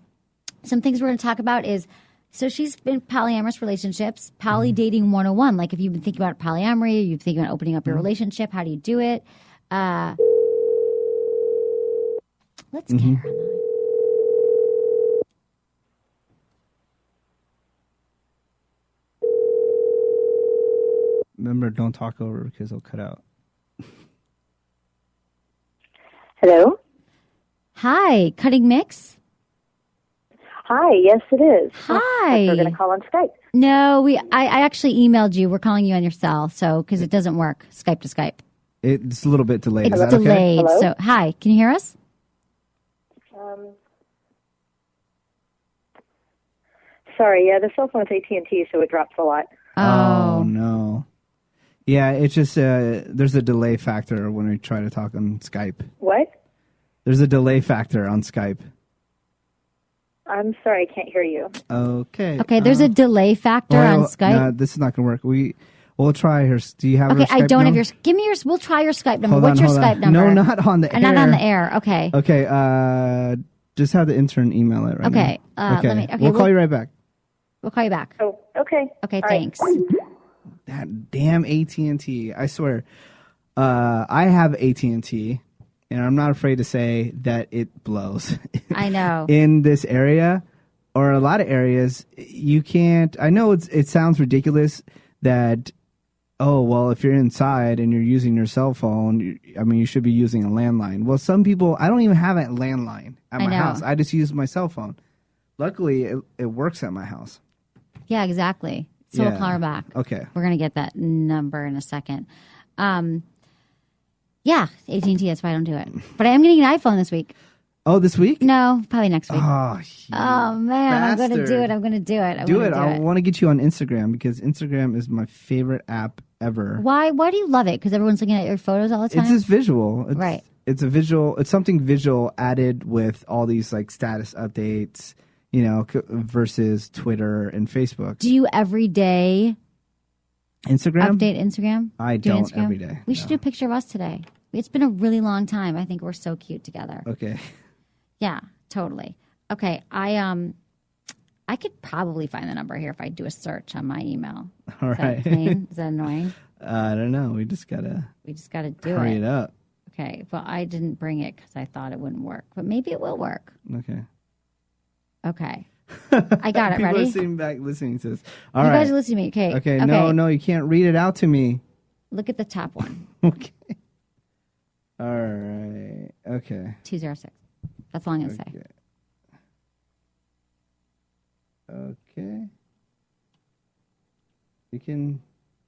some things we're going to talk about is, so she's been polyamorous relationships, poly dating 101. Like if you've been thinking about polyamory, you've been thinking about opening up your relationship, how do you do it? Let's get her on the line. Remember, don't talk over because it'll cut out. Hello? Hi, Cutting Mix? Hi, yes it is. Hi. We're going to call on Skype. No, I actually emailed you. We're calling you on your cell, so because it doesn't work, Skype to Skype. It's a little bit delayed. It's Is that delayed. Hello? So, hi, can you hear us? Sorry, yeah, the cell phone's AT&T, so it drops a lot. Oh no. Yeah, it's just there's a delay factor when we try to talk on Skype. What? There's a delay factor on Skype. I'm sorry, I can't hear you. Okay. Okay, there's a delay factor on Skype. No, this is not going to work. We'll try her. Do you have her Okay, Skype I don't have number? your. Give me your. We'll try your Skype number. Hold What's on, your hold Skype on. number? No, not on the air. Not on the air. Okay. Okay. Just have the intern email it right Okay. now. Okay. We'll call you right back. We'll call you back. Oh, okay. Okay. All Thanks. right. That damn AT&T. I swear. I have AT&T, and I'm not afraid to say that it blows. I know. In this area, or a lot of areas, you can't. I know it sounds ridiculous that, oh, well, if you're inside and you're using your cell phone, you should be using a landline. Well, some people, I don't even have a landline at my house. I just use my cell phone. Luckily, it works at my house. Yeah, exactly. So we'll call her back. Okay. We're going to get that number in a second. Yeah, AT&T, that's why I don't do it. But I am getting an iPhone this week. Oh, this week? No, probably next week. Oh, man, I'm going to do it. I'm going to do it. Do it. I want to get you on Instagram because Instagram is my favorite app ever. Why do you love it? Because everyone's looking at your photos all the time? It's just visual. Right. It's a visual. It's something visual added with all these like status updates, versus Twitter and Facebook. Do you every day Instagram? Update Instagram? I Do don't Instagram? every day. We should do a picture of us today. It's been a really long time. I think we're so cute together. Okay. Yeah, totally. Okay, I could probably find the number here if I do a search on my email. All right. Is that a pain? Is that annoying? I don't know. We just gotta do hurry it up. Okay. Well, I didn't bring it because I thought it wouldn't work, but maybe it will work. Okay. Okay. I got it. People Ready? are sitting back listening to this. You guys are listening to me. Okay. Okay. No, you can't read it out to me. Look at the top one. Okay. All right. Okay. 206. That's all I'm going to say. Okay. You can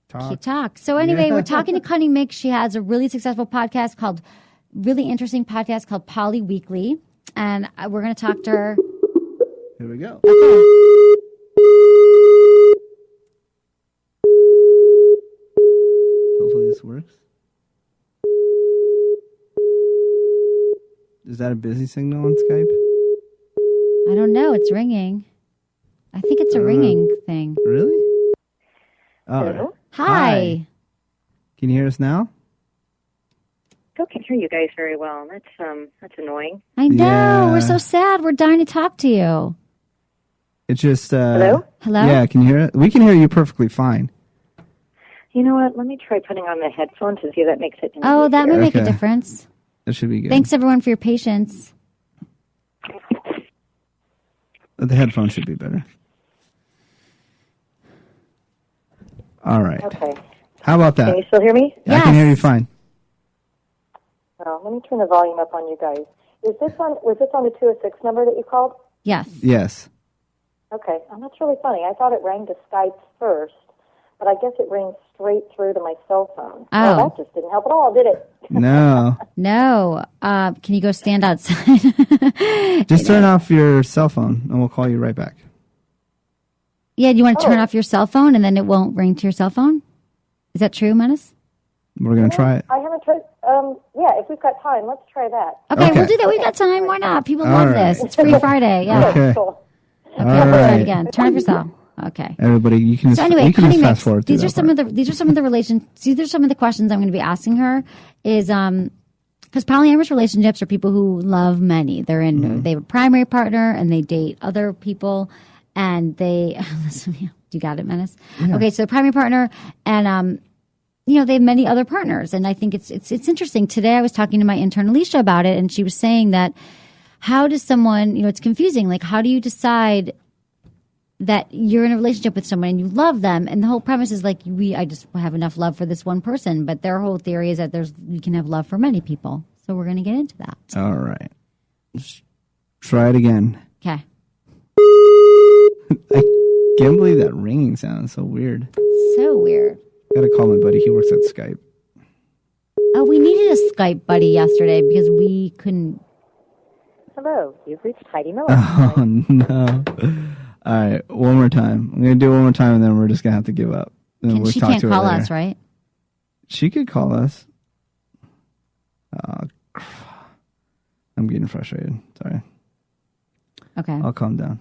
talk. Keep talk. So anyway, Yeah. we're talking to Cunning Mix. She has a really successful podcast really interesting podcast called Poly Weekly. And we're going to talk to her. Here we go. Okay. Hopefully this works. Is that a busy signal on Skype? I don't know. It's ringing. I think it's a ringing thing. Really? Oh. Hello? Hi. Can you hear us now? I can't hear you guys very well. That's annoying. I know. Yeah. We're so sad. We're dying to talk to you. It's just... Hello? Hello? Yeah, can you hear it? We can hear you perfectly fine. You know what? Let me try putting on the headphones and see if that makes it. Oh, that may make a Okay. difference. That should be good. Thanks, everyone, for your patience. The headphones should be better. All right. Okay. How about that? Can you still hear me? I can hear you Yes. fine. Oh, let me turn the volume up on you guys. Was this on the 206 number that you called? Yes. Yes. Okay. Oh, that's really funny. I thought it rang to Skype first, but I guess it rings straight through to my cell phone. Oh. That just didn't help at all, did it? No. No. Can you go stand outside? Just turn off your cell phone and we'll call you right back. Yeah, do you want to turn Oh. off your cell phone and then it won't ring to your cell phone? Is that true, Menace? We're going to try it. I haven't tried. Yeah, if we've got time, let's try that. Okay, Okay. we'll do that. We've got time. Why not? People All love right. this. It's Free Friday. Yeah. Okay. Cool. Okay, All we'll try right. it again. Turn off your cell. Okay. Everybody, you can So just, anyway, you can just Cunning fast Mix. forward through These are that some part. of the these are some of the questions I'm going to be asking her. Is because polyamorous relationships are people who love many. They're in Mm-hmm. they have a primary partner and they date other people, and they listen. You got it, Menace. Okay, so the primary partner and they have many other partners, and I think it's interesting. Today, I was talking to my intern Alicia about it, and she was saying that how does someone it's confusing. Like, how do you decide that you're in a relationship with someone and you love them, and the whole premise is like I just have enough love for this one person, but their whole theory is that you can have love for many people. So we're going to get into that. All right. Just try it again. Okay. I can't believe that ringing sound. It's so weird. So weird. Got to call my buddy. He works at Skype. Oh, we needed a Skype buddy yesterday because we couldn't Hello, you've reached Heidi Miller. Oh, no. All right, one more time. I'm going to do it one more time, and then we're just going to have to give up. She can't call us, right? She could call us. I'm getting frustrated. Sorry. Okay. I'll calm down.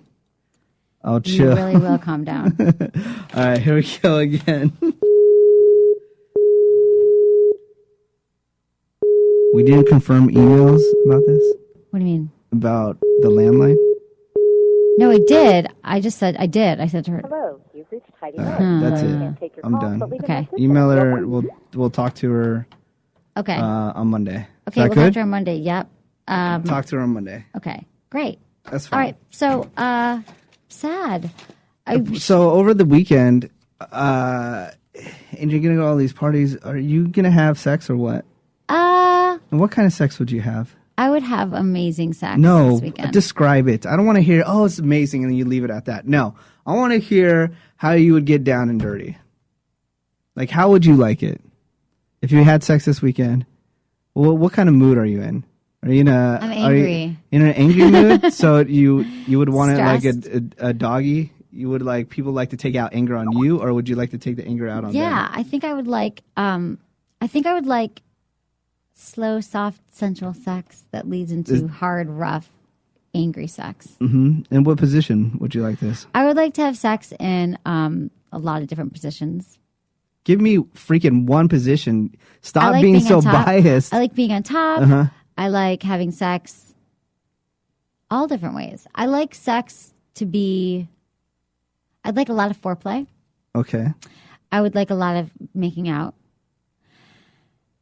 I'll chill. You really will calm down. All right, here we go again. We didn't confirm emails about this? What do you mean? About the landline? No, I did. I just said I did. I said to her. Hello, you've reached Heidi All Miller. right, that's it. Can't take your I'm call, done. but leave a Okay. message Email and her. you'll- We'll talk to her Okay. on Monday. Okay, Is we'll that talk good? to her on Monday. Yep. Talk to her on Monday. Okay, great. That's fine. All right. So, sad. So over the weekend, and you're gonna go to all these parties. Are you gonna have sex or what? And what kind of sex would you have? I would have amazing sex No, this weekend. describe it. I don't want to hear, oh, it's amazing, and then you leave it at that. No, I want to hear how you would get down and dirty. Like, how would you like it if you had sex this weekend? Well, what kind of mood are you in? Are you in a? I'm are you angry. in an angry mood? So you would want it like Stressed. a doggy. You would like people like to take out anger on you, or would you like to take the anger out on them? Yeah, I think I would like. Slow, soft, sensual sex that leads into hard, rough, angry sex. Mm-hmm. In what position would you like this? I would like to have sex in a lot of different positions. Give me freaking one position. I Stop like being on so top. biased. I like being on top. Uh-huh. I like having sex all different ways. I like sex to be. I'd like a lot of foreplay. Okay. I would like a lot of making out.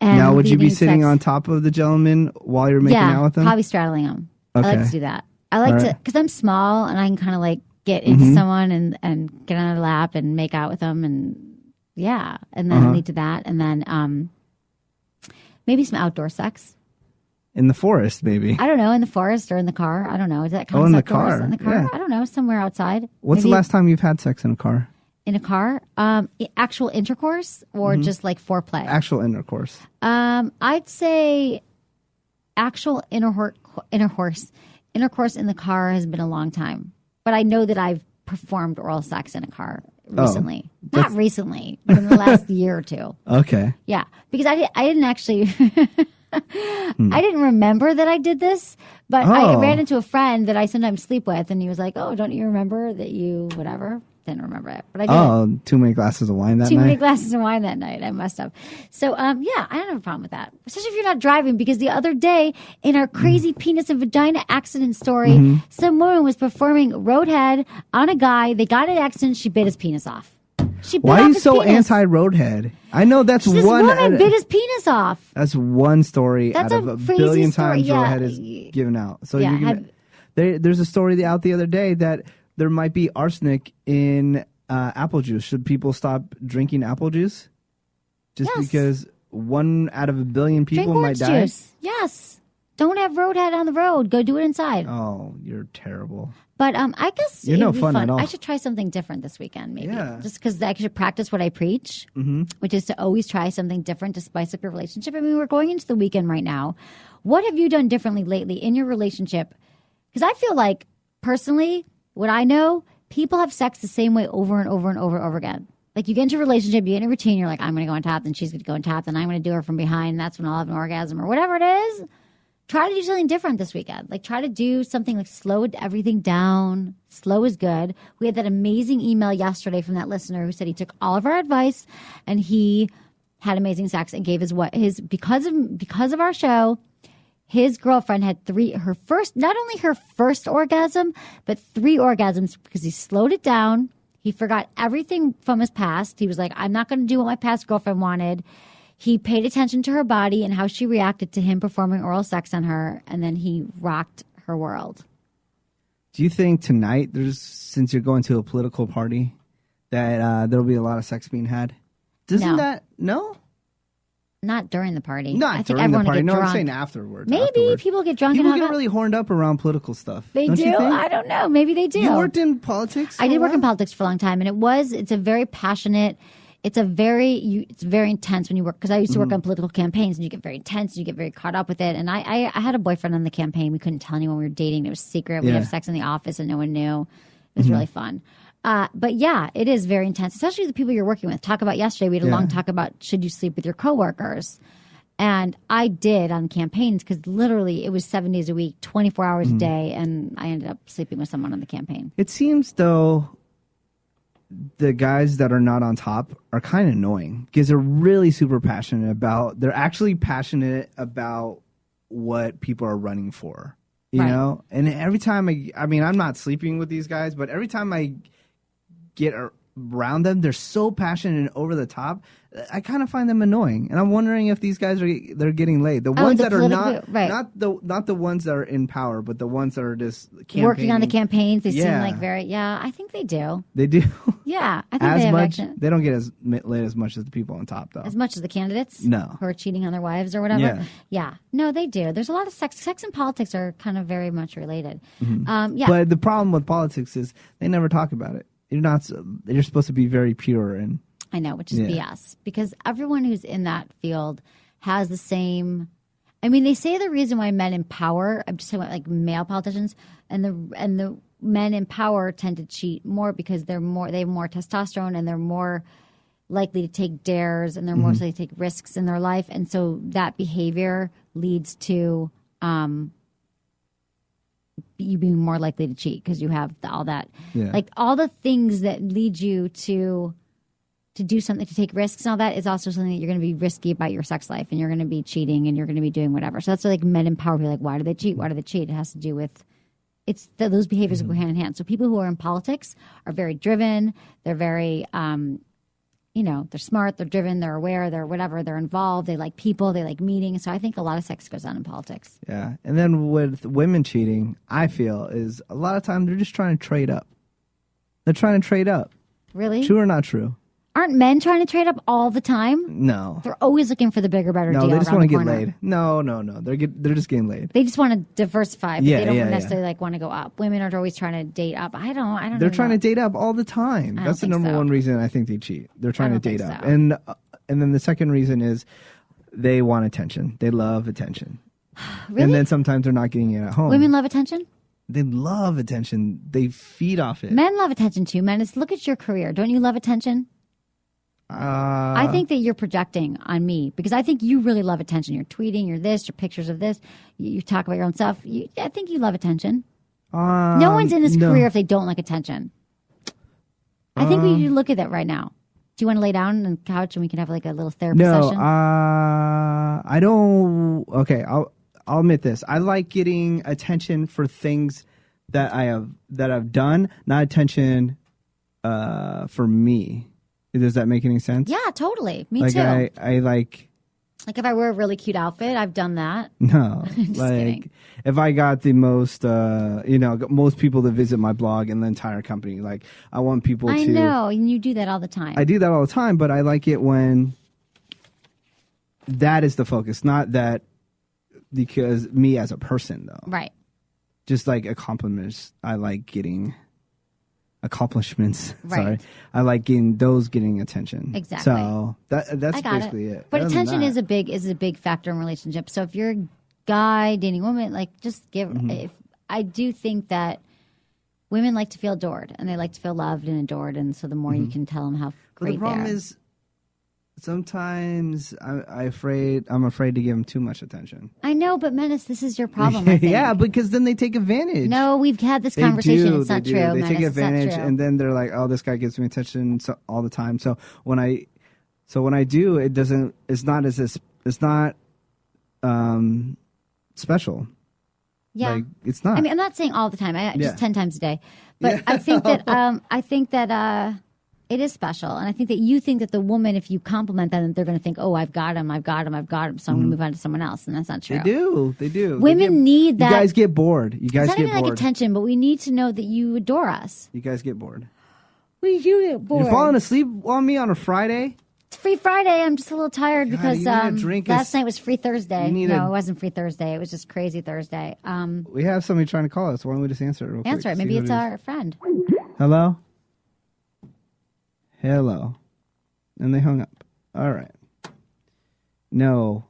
And Now, would you be leaving sitting sex- on top of the gentleman while you're making out with them? probably straddling them. I like Okay. to do that. I like All to right. because I'm small and I can kind of like get into someone and get on their lap and make out with them and and then lead to that and then maybe some outdoor sex. In the forest, maybe. I don't know, in the forest or in the car. I don't know. Is that kind Oh, of in the outdoors? car. In the car. Yeah. I don't know. Somewhere outside. What's the Maybe last time you've had sex in a car? in a car? Actual intercourse or just like foreplay? Actual intercourse. I'd say actual intercourse in the car has been a long time. But I know that I've performed oral sex in a car recently. Not recently, but in the last year or two. Okay. Yeah, because I didn't actually I didn't remember that I did this, but I Oh. ran into a friend that I sometimes sleep with, and he was like, "Oh, don't you remember that you whatever?" Didn't remember it, but I did. Oh, too many glasses of wine that Too night? many glasses of wine that night. I must have. So, yeah, I don't have a problem with that. Especially if you're not driving, because the other day in our crazy penis and vagina accident story, some woman was performing roadhead on a guy. They got in an accident. She bit his penis off. She bit Why off are you his so penis. anti-roadhead? I know that's This one. woman bit his penis off. That's one story That's out of a a crazy billion story. times Yeah. Roadhead is given out. So Yeah, you're gonna, there's a story out the other day that there might be arsenic in apple juice. Should people stop drinking apple juice? Just Yes. because 1 out of a billion people Drink might orange die? juice. Yes. Don't have roadhead on the road. Go do it inside. Oh, you're terrible. But I guess You're it'd no be fun at all. I should try something different this weekend, maybe. Yeah. Just because I should practice what I preach, which is to always try something different to spice up your relationship. I mean, we're going into the weekend right now. What have you done differently lately in your relationship? Because I feel like, personally, what I know, people have sex the same way over and over and over and over again. Like, you get into a relationship, you get in a routine, you're like, I'm going to go on top, then she's going to go on top, then I'm going to do her from behind, and that's when I'll have an orgasm or whatever it is. Try to do something different this weekend. Like, try to do something like slow everything down. Slow is good. We had that amazing email yesterday from that listener who said he took all of our advice and he had amazing sex and gave because of our show, his girlfriend had not only her first orgasm, but 3 orgasms because he slowed it down. He forgot everything from his past. He was like, I'm not going to do what my past girlfriend wanted. He paid attention to her body and how she reacted to him performing oral sex on her, and then he rocked her world. Do you think tonight, since you're going to a political party, that there'll be a lot of sex being had? No? Not during the party. Not I think during the everyone party. will get No, drunk. I'm saying afterwards. Maybe afterwards. people get drunk People and get hung really up. horned up around political stuff. They Don't do. you think? I don't know. Maybe they do. You worked in politics? I did work in politics. politics for a long time, and it's a very passionate. it's very intense when you work, because I used to work on political campaigns, and you get very intense and you get very caught up with it. And I had a boyfriend on the campaign. We couldn't tell anyone we were dating. It was secret. We'd have sex in the office and no one knew. It was really fun. But yeah, it is very intense, especially the people you're working with. Talk about yesterday, we had a long talk about should you sleep with your coworkers. And I did on campaigns, because literally it was 7 days a week, 24 hours a day, and I ended up sleeping with someone on the campaign. It seems, though, the guys that are not on top are kind of annoying, because they're really super passionate about, they're actually passionate about what people are running for, you know? And every time I mean, I'm not sleeping with these guys, but every time I get around them, they're so passionate and over the top. I kind of find them annoying, and I'm wondering if these guys they're getting laid. The ones that are not the ones that are in power, but the ones that are just working on the campaigns. They seem like I think they do. They do. Yeah, I think as they have much. action. They don't get as laid as much as the people on top, though. As much as the candidates? No. Who are cheating on their wives or whatever? Yeah. No, they do. There's a lot of sex. Sex and politics are kind of very much related. But the problem with politics is they never talk about it. You're supposed to be very pure, and I know, which is BS, because everyone who's in that field has the same. I mean, they say the reason why men in power, I'm just talking about like male politicians, and the men in power tend to cheat more because they have more testosterone, and they're more likely to take dares, and they're more likely to take risks in their life, and so that behavior leads to you being more likely to cheat, because you have all that, like all the things that lead you to do something, to take risks and all that, is also something that you're going to be risky about your sex life, and you're going to be cheating, and you're going to be doing whatever. So that's like men in power be like, why do they cheat? Why do they cheat? It has to do with those behaviors go hand in hand. So people who are in politics are very driven. They're very they're smart, they're driven, they're aware, they're whatever, they're involved, they like people, they like meeting. So I think a lot of sex goes on in politics. Yeah. And then with women cheating, I feel is a lot of times they're just trying to trade up. They're trying to trade up. Really? True or not true? Aren't men trying to trade up all the time? No. They're always looking for the bigger, better deal. No, they just want to get laid. No. They're just getting laid. They just want to diversify, but they don't necessarily like want to go up. Women are always trying to date up. I don't. They're trying to date up all the time. That's the number one reason I think they cheat. They're trying to date up, and then the second reason is they want attention. They love attention. Really? And then sometimes they're not getting it at home. Women love attention. They love attention. They feed off it. Men love attention too. Menace, look at your career. Don't you love attention? I think that you're projecting on me, because I think you really love attention. You're tweeting, you're this, your pictures of this. You talk about your own stuff. I think you love attention. No one's in this career if they don't like attention. I think we should look at that right now. Do you want to lay down on the couch and we can have like a little therapy session? I don't. Okay, I'll admit this. I like getting attention for things that I've done, not attention for me. Does that make any sense? Yeah, totally. Me too. I like if I wear a really cute outfit, I've done that. No, just kidding. If I got the most, most people to visit my blog and the entire company, like I want people to. I know, and you do that all the time. I do that all the time, but I like it when that is the focus, not that because me as a person, though. Right. Just like a compliment, I like getting. Accomplishments. Right. Sorry, I like getting attention. Exactly. So that's basically it. But attention is a big factor in relationships. So if you're a guy dating a woman, like just give. I do think that women like to feel adored, and they like to feel loved and adored, and so the more you can tell them how great they are. The problem is sometimes I'm afraid to give them too much attention. I know, but Menace, this is your problem. I think. Yeah, because then they take advantage. No, we've had this conversation. It's not true. They Menace, take advantage, it's not true. and then they're like, "Oh, this guy gives me attention all the time." So when I do, it doesn't. It's not special. Yeah, like, it's not. I mean, I'm not saying all the time. Just 10 times a day, but I think that. It is special, and I think that you think that the woman, if you compliment them, they're going to think, "Oh, I've got him, so I'm going to move on to someone else," and that's not true. They do. Women need that. You guys get bored. It's not even like attention, but we need to know that you adore us. You guys get bored. We do get bored. You're falling asleep on me on a Friday? It's Free Friday. I'm just a little tired because last night was Free Thursday. No, it wasn't Free Thursday. It was just Crazy Thursday. We have somebody trying to call us. Why don't we just answer it real quick? Answer it. Maybe it's our friend. Hello? Hello. And they hung up. All right. No,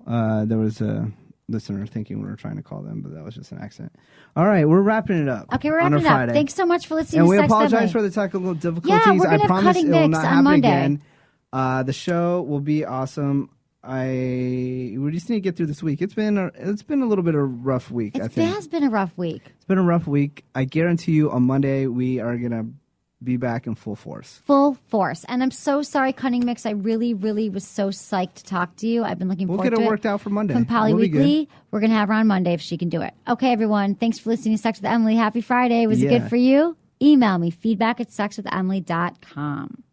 there was a listener thinking we were trying to call them, but that was just an accident. All right, we're wrapping it up. Okay, we're wrapping it up. Friday. Thanks so much for listening And to we Sex apologize Emily. for the technical difficulties. Yeah, we're gonna I have promise cutting it will mix not on happen Monday. again. The show will be awesome. We just need to get through this week. It's been a little bit of a rough week. I think It has been a rough week. It's been a rough week. I guarantee you, on Monday we are gonna be back in full force. Full force. And I'm so sorry, Cutting Mix. I really, really was so psyched to talk to you. I've been looking We'll forward get to it it. worked out for Monday. From Poly We'll be Weekly. good. We're going to have her on Monday if she can do it. Okay, everyone. Thanks for listening to Sex with Emily. Happy Friday. Was it Yeah. good for you? Email me, feedback@sexwithemily.com.